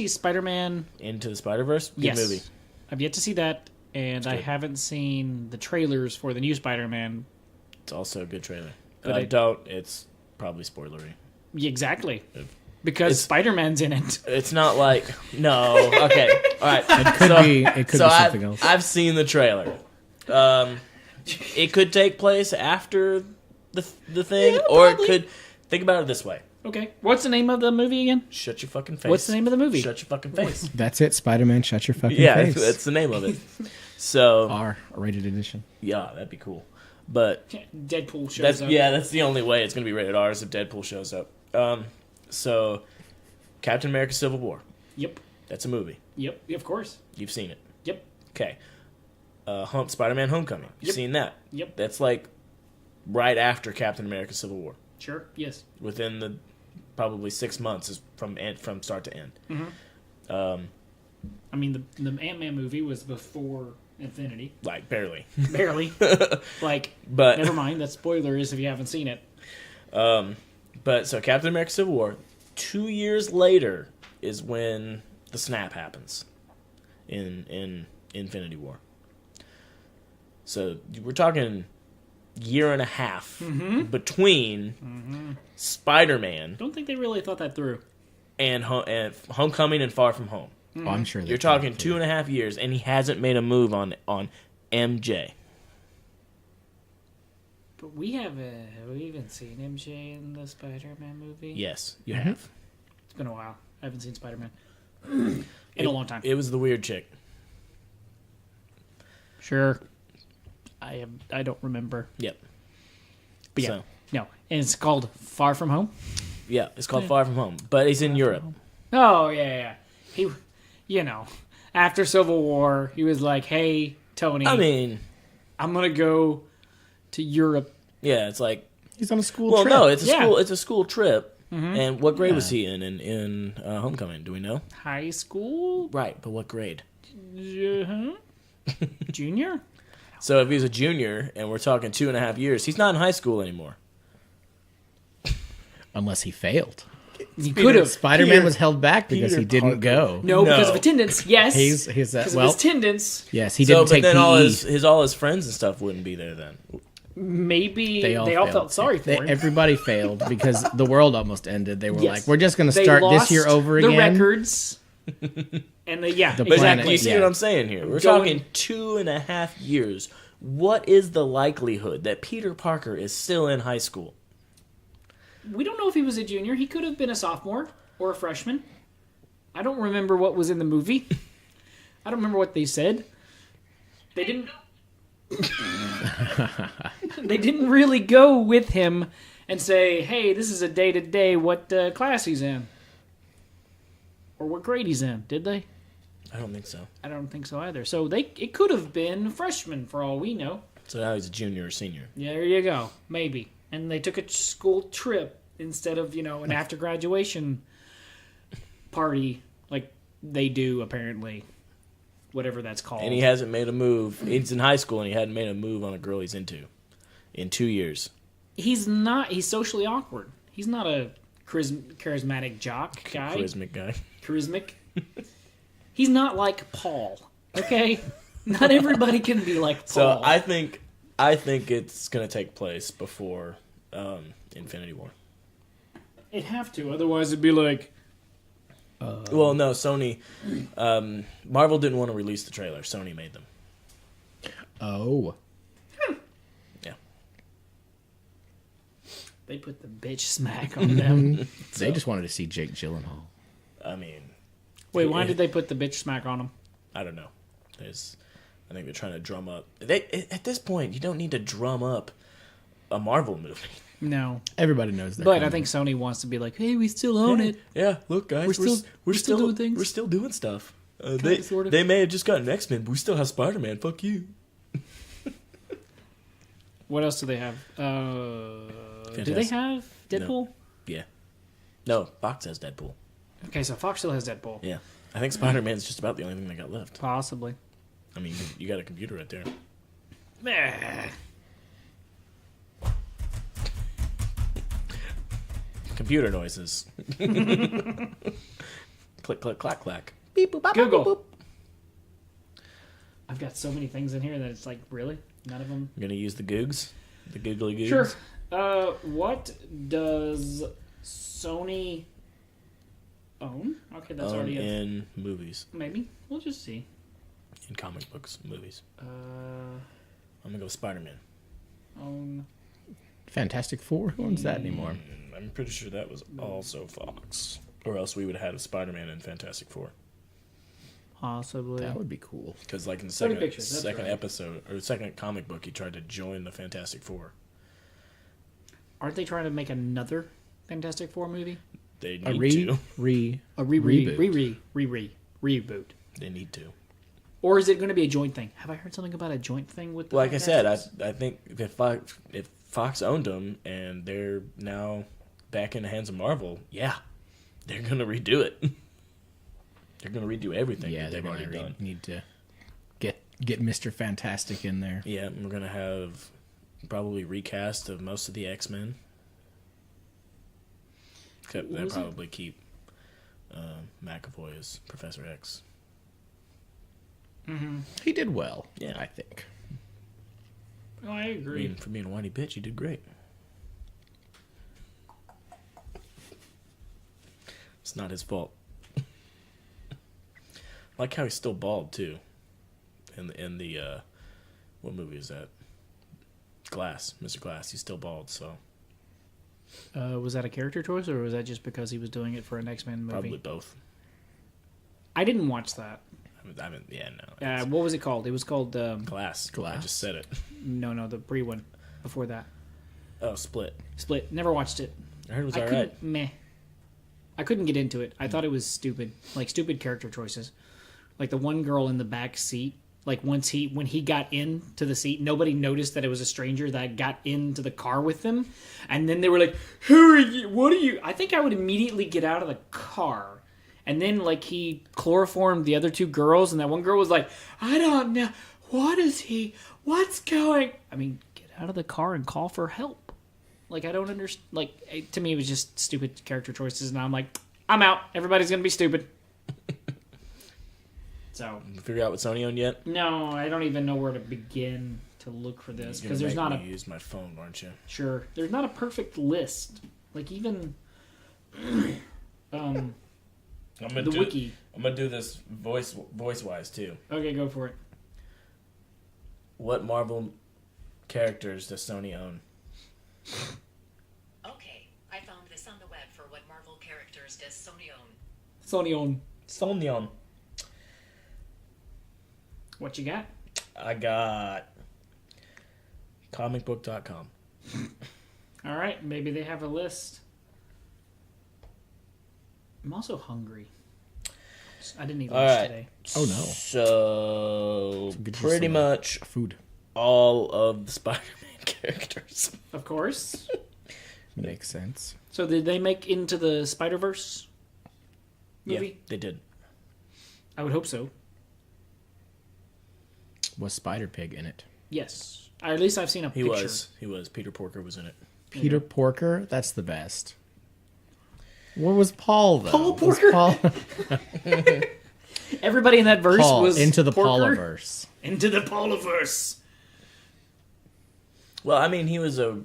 Spider-Man. Into the Spiderverse? Good Yes. movie. I've yet to see that, and I good. haven't seen the trailers for the new Spider-Man. It's also a good trailer. But It's probably spoilery. Exactly. Because It's- Spider-Man's in it. It's not like... No. Okay. All right. It could be something else. I've seen the trailer. It could take place after the thing, Yeah, or probably. it could... Think about it this way. Okay. What's the name of the movie again? Shut your fucking face. What's the name of the movie? Shut your fucking face. That's it, Spider-Man. Shut your fucking Yeah, face. that's the name of it. So, R rated edition. yeah, that'd be cool. But Deadpool shows up. that's the only way it's going to be rated R is if Deadpool shows up. So, Captain America Civil War. Yep. That's a movie. Yep. Of course. You've seen it. Yep. Okay. Spider-Man Homecoming. You've Yep. seen that. Yep. That's like right after Captain America Civil War. Sure. Yes. Within the probably 6 months is from start to end. I mean, the Ant-Man movie was before Infinity. Like barely. Barely. Like, But never mind. That spoiler is if you haven't seen it. But so Captain America Civil War, 2 years later is when the snap happens in Infinity War. So we're talking year and a half between Spider-Man Don't think they really thought that through. and Homecoming and Far From Home. Oh, I'm sure You're talking 2.5 years, and he hasn't made a move on MJ. But we even seen MJ in the Spider-Man movie. Yes, you have. It's been a while. I haven't seen Spider-Man in a long time. It was the weird chick. Sure. I don't remember. Yep. But yeah. So, No. And it's called Far From Home? yeah, it's called Far From Home, but he's in Europe. Oh, yeah. He, after Civil War, he was like, hey, Tony, I mean, I'm going to go to Europe. yeah, it's like, He's on a school well, trip. no, it's a Yeah. school. It's a school trip. Mm-hmm. And what grade was he in Homecoming? Do we know? High school? Right, but what grade? Junior? So if he's a junior, and we're talking 2.5 years, he's not in high school anymore. Unless he failed. He could have. Spider-Man Peter- was held back because Peter he didn't Parker. go. No, because No. of attendance. Yes. He's because of well, his attendance. yes, he So, didn't but take then PE. all his friends and stuff wouldn't be there then. Maybe they all failed. felt sorry for him. Everybody failed because the world almost ended. They were Yes. like, "We're just going to They start this lost year over the again." records. And The But exactly. planet, you see yeah. what I'm saying here? We're talking 2.5 years. What is the likelihood that Peter Parker is still in high school? We don't know if he was a junior. He could have been a sophomore or a freshman. I don't remember what was in the movie. I don't remember what they said. They didn't. They didn't really go with him and say, "Hey, this is a day-to-day. What class he's in, or what grade he's in?" Did they? I don't think so. I don't think so either. So it could have been freshman for all we know. So now he's a junior or senior. Yeah, there you go. Maybe. And they took a school trip instead of, an after graduation party like they do, apparently. Whatever that's called. And he hasn't made a move. He's in high school and he hadn't made a move on a girl he's into In 2 years. He's not. He's socially awkward. He's not a charismatic jock guy. Charismatic guy. Charismatic. He's not like Paul. Okay, not everybody can be like Paul. So I think it's going to take place before Infinity War. It'd have to, otherwise it'd be like. Well, no, Sony. Marvel didn't want to release the trailer. Sony made them. Oh. Yeah. They put the bitch smack on them. They just wanted to see Jake Gyllenhaal. I mean, Wait, why did they put the bitch smack on him? I don't know. I think they're trying to drum up. At this point, you don't need to drum up a Marvel movie. No, Everybody knows that. but I think Sony wants to be like, hey, we still own it. Yeah, look, guys, We're still doing things. We're still doing stuff. Kinda, sorta. They may have just gotten X-Men, but we still have Spider-Man. Fuck you. What else do they have? Do they Fantastic. have Deadpool? Yeah. No, Fox has Deadpool. Okay, so Fox still has Deadpool. Yeah. I think Spider-Man's just about the only thing they got left. Possibly. I mean, you got a computer right there. Meh. Computer noises. Click, click, clack, clack. Beep, boop, bop, Google. boop, boop. I've got so many things in here that it's like, really? None of them? I'm going to use the Googs. The googly Googs. Sure. What does Sony own? Okay, that's already in movies. Maybe. We'll just see. In comic books, movies. Uh, I'm going to go with Spider-Man. own. Fantastic Four? Who owns that anymore? I'm pretty sure that was also Fox. Or else we would have had a Spider-Man and Fantastic Four. Possibly. That would be cool. Because like in the Funny second, pictures, that's second right. episode, or the second comic book, he tried to join the Fantastic Four. Aren't they trying to make another Fantastic Four movie? They A need to. A reboot. They need to. Or is it going to be a joint thing? Have I heard something about a joint thing with the Like I said, Fantastics? I think if Fox owned them and they're now back in the hands of Marvel, yeah, they're gonna redo it. They're gonna redo everything Yeah, that they're they've going already to done. need to get Mr. Fantastic in there. Yeah, and we're gonna have probably recast of most of the X-Men. Except they'll Was it- probably keep McAvoy as Professor X. He did well, Yeah. I think. Oh, I I agree. mean, for being a whiny bitch, he did great. It's not his fault. Like how he's still bald too. In the what movie is that? Glass, Mr. Glass. He's still bald, so Was that a character choice, or was that just because he was doing it for an X-Men movie? probably both. I didn't watch that. Yeah, no. What was it called? It was called Glass. I Glass? just said it. no, the pre one before that. Oh, Split. Split. Never watched it. I heard it was I alright. couldn't. Meh. I couldn't get into it. I thought it was stupid, like stupid character choices. Like the one girl in the back seat. Like when he got into the seat, nobody noticed that it was a stranger that got into the car with them, and then they were like, "Who are you? What are you?" I think I would immediately get out of the car, and then like he chloroformed the other two girls, and that one girl was like, "I don't know, what is he? What's going?" I mean, get out of the car and call for help. Like I don't understand. Like to me, it was just stupid character choices, and I'm like, I'm out. Everybody's gonna be stupid. So Figure out what Sony owned yet? no, I don't even know where to begin to look for this because there's not a use my phone, aren't you? sure. There's not a perfect list. Like even I'm gonna the wiki. I'm gonna do this voice wise too. Okay, go for it. What Marvel characters does Sony own? Okay, I found this on the web for what Marvel characters does Sony own. Sony on. Sony own. What you got? I got comicbook.com. All right, maybe they have a list. I'm also hungry. I didn't eat All lunch right. today. Oh, no. So Get you pretty some much Food. all of the Spider-Man characters. Of course. Makes sense. So did they make Into the Spiderverse movie? Yeah, they did. I would hope so. Was Spider Pig in it? Yes. Or at least I've seen a He picture. was. He was. Peter Porker was in it. Peter Porker, that's the best. What was Paul though? Paul Was Porker? Paul, Everybody in that verse Paul was into the Porker. Pauliverse. Into the Pauliverse. Well, I mean, he was a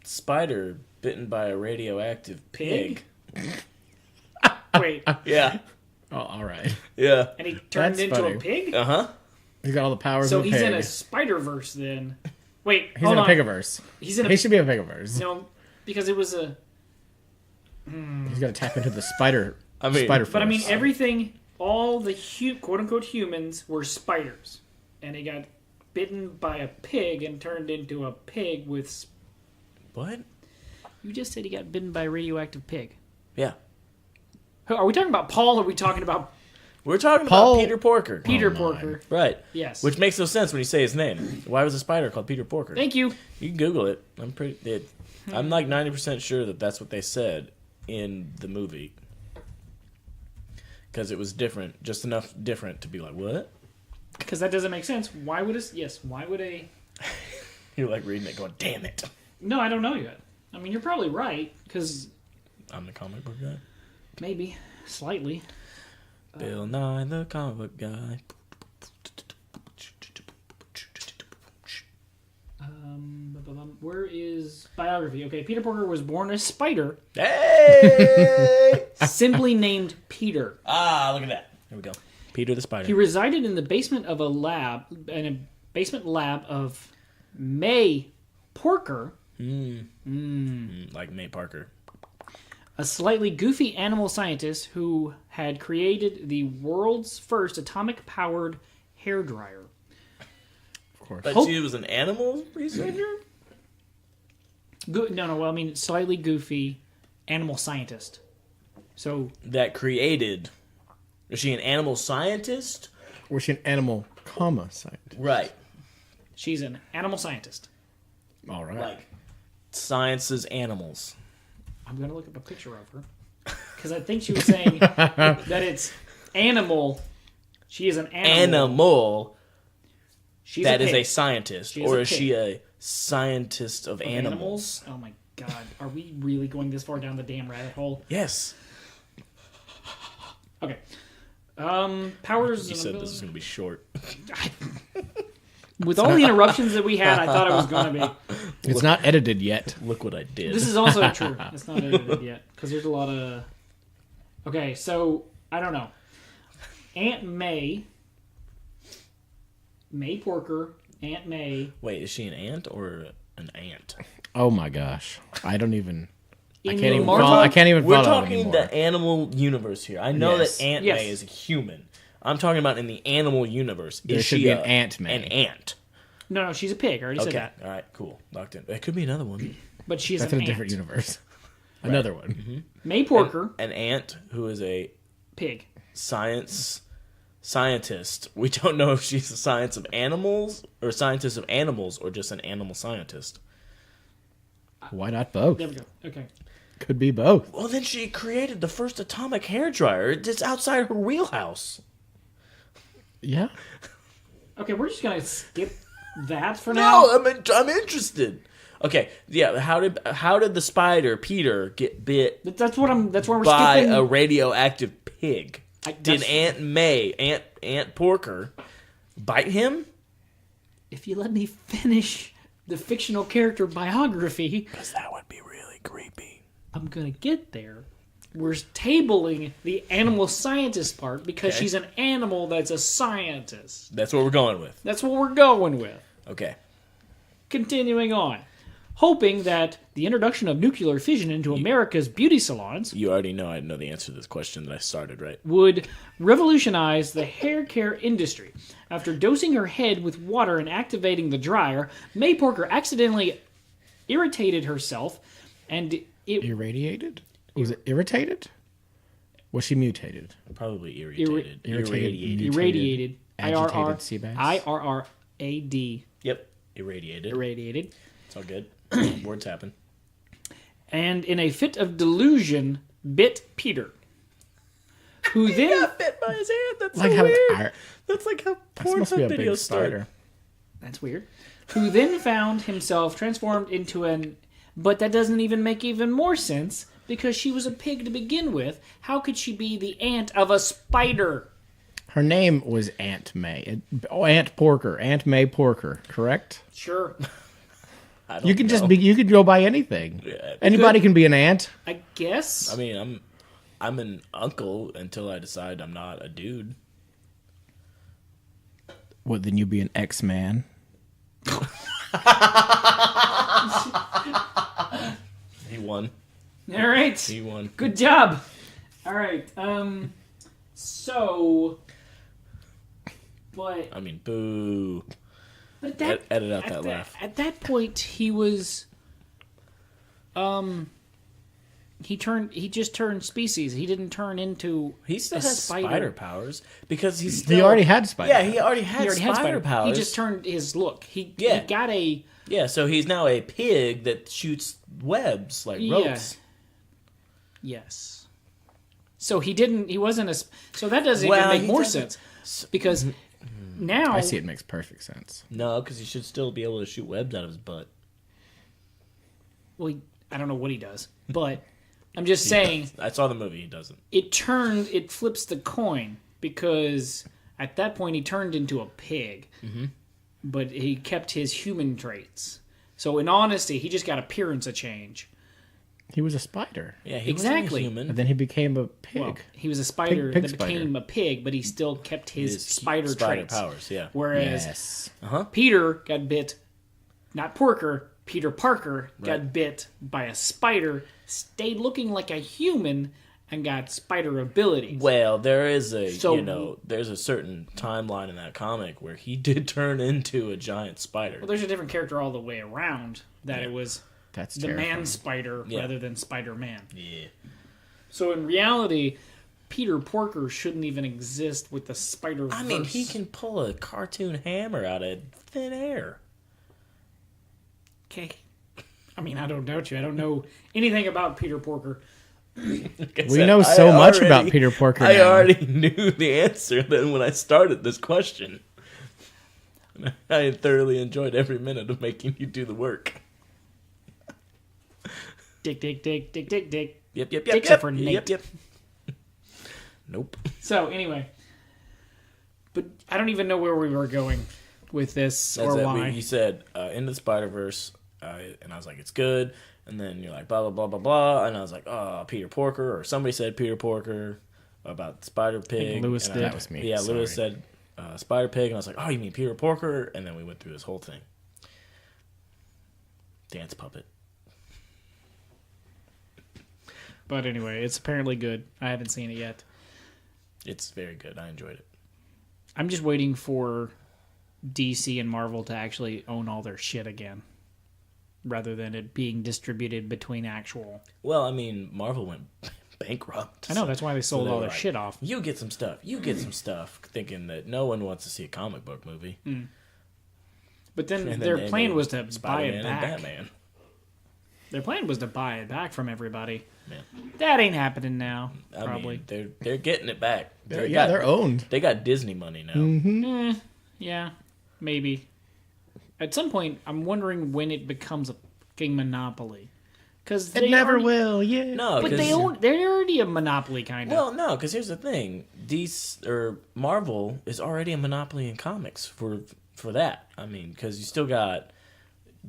spider bitten by a radioactive pig. Wait, Yeah. Oh, all right. Yeah. and he turned That's into funny. a pig? Uh-huh. He's got all the powers So of a he's pig. in a Spiderverse then. Wait, He's hold in a on. Pigiverse. He's in a He should be a Pigiverse. no, because it was a. He's got to tap into the spider. I mean- spider. But I mean, force. everything, all the quote unquote humans were spiders, and he got bitten by a pig and turned into a pig with. What? You just said he got bitten by a radioactive pig. Yeah. Are we talking about Paul? Or are we talking about We're talking Paul- about Peter Porker. Peter my. Porker? Right. Yes. Which makes no sense when you say his name. Why was a spider called Peter Porker? Thank you. You can Google it. I'm like 90% sure that that's what they said in the movie. Because it was different. Just enough different to be like, what? Because that doesn't make sense. Why would a Why would a? You're like reading it going, damn it. No, I don't know yet. I mean, you're probably right. Because I'm the comic book guy. maybe slightly. Bill Nye, the comic book guy. Where is biography? Okay, Peter Porker was born a spider, Hey! simply named Peter. Look at that. Here we go. Peter the Spider. He resided in the basement of a basement lab of May Porker, Like May Parker. a slightly goofy animal scientist who had created the world's first atomic-powered hairdryer. of course. But Hope- she was an animal researcher? Well, I mean, slightly goofy animal scientist. So, That created. Is she an animal scientist? Was she an animal, scientist? Right. she's an animal scientist. All right. Like science's animals. I'm going to look up a picture of her. Because I think she was saying that it's animal. She is an animal. Animal She's that a is pig. a scientist. She is Or a is pig. she a scientist of animals? Oh my god. Are we really going this far down the damn rabbit hole? Yes. Okay. Powers. You said this was going to be short. With all the interruptions that we had, I thought it was going to be. It's not edited yet. Look what I did. This is also true. It's not edited yet because there's a lot of. Okay, so I don't know. Aunt May Porker, Aunt May. Wait, is she an ant or an ant? Oh my gosh. I don't even. I In can't the even Marvel- follow. I can't even We're follow talking anymore. the animal universe here. I know Yes. that Aunt Yes. May is a human. I'm talking about in the animal universe. There Is should she be an Aunt May. An ant. No, she's a pig. I already said Okay. that. All right. Cool. Locked in. It could be another one. But she's That's an in a different ant. universe. Another one. May Porker, An ant who is a pig. scientist. We don't know if she's a science of animals or scientist of animals or just an animal scientist. Why not both? There we go. Okay. Could be both. Well, then she created the first atomic hairdryer. It's outside her wheelhouse. Yeah. Okay, we're just gonna skip that for now. No, I'm interested. Okay, yeah. How did the spider Peter get bit That's what I'm. That's why we're by skipping. a radioactive pig? Did that's- Aunt May, Aunt Porker, bite him? If you let me finish the fictional character biography, Because that would be really creepy. I'm gonna get there. We're tabling the animal scientist part because Okay. she's an animal that's a scientist. That's what we're going with. That's what we're going with. Okay. Continuing on. Hoping that the introduction of nuclear fission into America's beauty salons You already know I know the answer to this question that I started, right? would revolutionize the hair care industry. After dosing her head with water and activating the dryer, May Porker accidentally irritated herself and Irradiated? Was it irritated? Was she mutated? Probably irritated. Irritated. irradiated. Agitated sea bass? IRRAD. Yep. Irradiated. Irradiated. It's all good. Words happen. And in a fit of delusion, bit Peter. Who then... Bit by his hand. That's Like so how weird. it's That's like how This must be Pornhub a big videos start. spider. That's weird. who then found himself transformed into an... But that doesn't even make even more sense, because she was a pig to begin with. How could she be the aunt of a spider? Her name was Aunt May. Aunt Porker. Aunt May Porker, correct? Sure. I don't You can know. just be. You could go by anything. Yeah. Anybody can be an aunt. I guess. I mean, I'm an uncle until I decide I'm not a dude. Well, then you be an X-Man. He won. All right. He won. Good job. All right. So... But... I mean, boo. But that, Edit out at that laugh. At that point, he was, he just turned species. He didn't turn into He still a has spider powers because he's still... He already had spider. Yeah, he already had spider powers. He just turned his look. He Yeah. got a... Yeah, so he's now a pig that shoots webs like ropes. Yes. So he wasn't a... So that doesn't Well, even make he more doesn't- sense. Because now... I see it makes perfect sense. No, because he should still be able to shoot webs out of his butt. Well, I don't know what he does. But I'm just saying... I saw the movie. He doesn't. It flips the coin, because at that point he turned into a pig, but he kept his human traits. So in honesty, he just got appearance a change. He was a spider, Yeah, he Exactly. wasn't a human. and then he became a pig. Well, he was a spider Pig that spider. became a pig, but he still kept his spider traits. powers. Yeah. Whereas Yes. Peter got bit, not Porker, Peter Parker Right. got bit by a spider, stayed looking like a human, and got spider abilities. Well, there is So- there's a certain timeline in that comic where he did turn into a giant spider. Well, there's a different character all the way around, that it was That's the terrifying. man spider Yeah. rather than Spider-Man. Yeah. So in reality, Peter Porker shouldn't even exist with the Spider-Verse. I mean, he can pull a cartoon hammer out of thin air. Okay. I mean, I don't doubt you. I don't know anything about Peter Porker. Like I We said, know I so much already- about Peter Porker I now. already knew the answer then when I started this question. I thoroughly enjoyed every minute of making you do the work. Dick, dick, dick, dick, dick, dick. Yep. Except for Nate. Yep. Nope. So anyway, but I don't even know where we were going with this or why. You said into the Spiderverse, and I was like, it's good. And then you're like, blah blah blah blah blah, and I was like, oh, Peter Porker, or somebody said Peter Porker about Spider Pig. Lewis and did. That was me. Yeah, Sorry. Lewis said Spider Pig, and I was like, oh, you mean Peter Porker? And then we went through this whole thing. Dance puppet. But anyway, it's apparently good. I haven't seen it yet. It's very good. I enjoyed it. I'm just waiting for DC and Marvel to actually own all their shit again, rather than it being distributed between actual. Well, I mean, Marvel went bankrupt. I know, that's why they sold they all were their like, shit off. You get some stuff. You get some stuff. Thinking that no one wants to see a comic book movie. But then And then their they plan made was to buy Spider-Man it and back. Batman. Their plan was to buy it back from everybody. Man. That ain't happening now, I probably. mean, they're getting it back. They're owned. They got Disney money now. Yeah, maybe. At some point, I'm wondering when it becomes a fucking monopoly. Because It never will. Yeah. No, But 'cause- they're already a monopoly, kind of. Well, no, because here's the thing: DC or Marvel is already a monopoly in comics for that. I mean, because you still got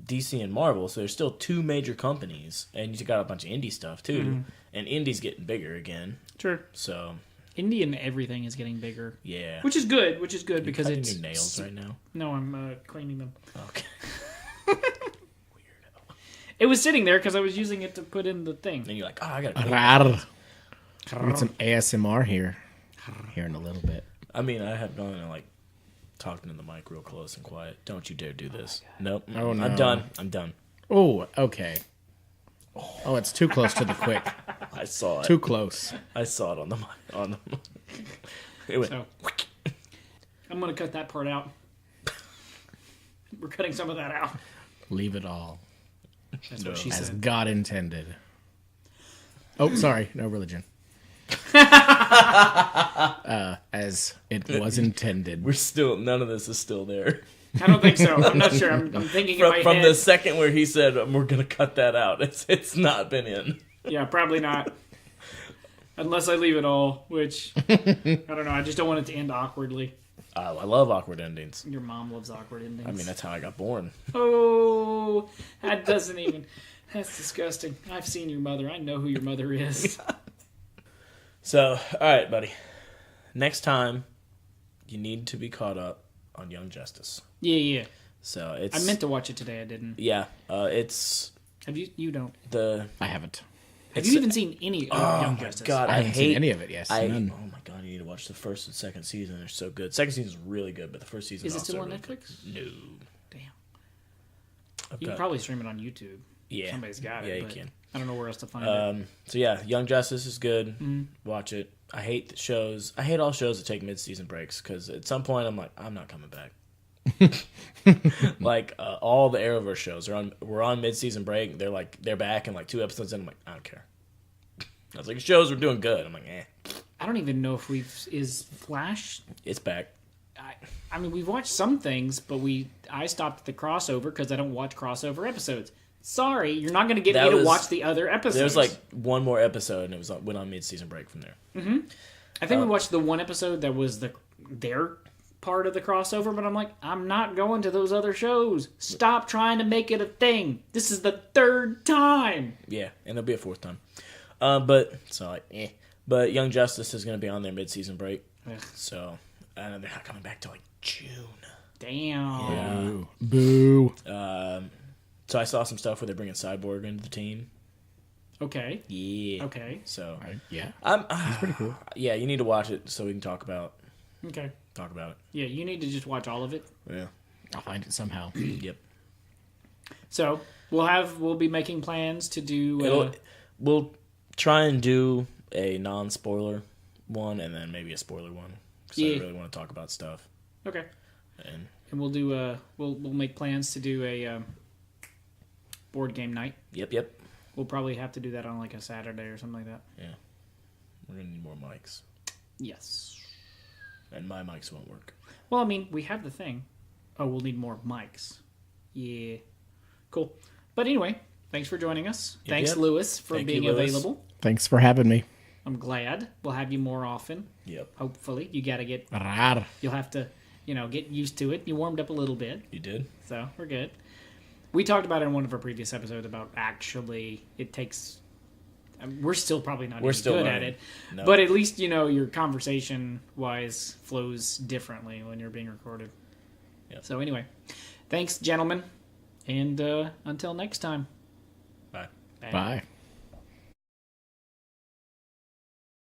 DC and Marvel, so there's still two major companies, and you got a bunch of indie stuff too. And indie's getting bigger again. Sure. So Indian everything is getting bigger. yeah, Which is good, because cutting it's... your nails right now. No, I'm cleaning them. Okay. It was sitting there because I was using it to put in the thing. And you're like, oh, I gotta. Rar. Get some ASMR here in a little bit. I mean, I have gone and like talking to the mic real close and quiet. Don't you dare do this. Nope. Oh, no. I'm done. I'm done. Oh, okay. Oh, it's too close to the quick. I saw it. Too close. I saw it on the mic. It went. So, I'm going to cut that part out. We're cutting some of that out. Leave it all That's what No. she as said. God intended. Oh, sorry. No religion. As it was intended. We're still. None of this is still there. I don't think so. I'm not sure. I'm thinking in my From head. the second where he said we're gonna cut that out, it's not been in. Yeah, probably not. Unless I leave it all, which I don't know. I just don't want it to end awkwardly. I love awkward endings. Your mom loves awkward endings. I mean, that's how I got born. Oh, that doesn't even. That's disgusting. I've seen your mother. I know who your mother is. So, all right, buddy. Next time, you need to be caught up on Young Justice. Yeah. So it's. I meant to watch it today. I didn't. Yeah, it's Have you? You don't. the. I haven't. Have you even seen any of Young Justice? God, I I haven't hate seen any of it. Yes, I, none. oh my god, you need to watch the first and second season. They're so good. Second season is really good, but the first season Is it also still on really Netflix? Good. No. Damn. I've You can got- probably stream it on YouTube. yeah, Somebody's got it. Yeah, you but can. I don't know where else to find it. So yeah, Young Justice is good. Watch it. I hate the shows. I hate all shows that take mid-season breaks because at some point I'm like, I'm not coming back. Like all the Arrowverse shows we're on mid-season break. They're back and like 2 episodes in. I'm like, I don't care. I was like, shows are doing good. I'm like, I don't even know if is Flash. it's back. I mean, we've watched some things, but I stopped at the crossover because I don't watch crossover episodes. Sorry, you're not going to get That me to was- watch the other episodes. There was like one more episode and it went on mid-season break from there. I think we watched the one episode that was their part of the crossover, but I'm like, I'm not going to those other shows. Stop trying to make it a thing. This is the 3rd time. Yeah, and there'll be a 4th time. But But Young Justice is going to be on their mid-season break, Ugh, so they're not coming back till like June. damn. Boo. So I saw some stuff where they're bringing Cyborg into the team. Okay. Yeah. Okay. So Yeah. That's pretty cool. Yeah, you need to watch it so we can talk about Okay. it. Yeah, you need to just watch all of it. Yeah. I'll find it somehow. Yep. So we'll be making plans to do. We'll try and do a non-spoiler one and then maybe a spoiler one because I really want to talk about stuff. Okay. And And we'll do. We'll make plans to do a board game night. yep. We'll probably have to do that on like a Saturday or something like that. Yeah. We're gonna need more mics, Yes. and my mics won't work. Well, I mean, we have the thing. Oh, we'll need more mics. Yeah. Cool. But anyway, thanks for joining us. Thanks, yep. Lewis, for Thank you, being Lewis. available. Thanks for having me. I'm glad. We'll have you more often. Yep. Hopefully. You got to get, Rar. you'll have to, get used to it. You warmed up a little bit, You did. so we're good. We talked about it in one of our previous episodes about actually it takes. We're still probably not We're even still good learning. at it, No. but at least your conversation wise flows differently when you're being recorded. Yep. So anyway, thanks, gentlemen, and until next time. Bye. Bye.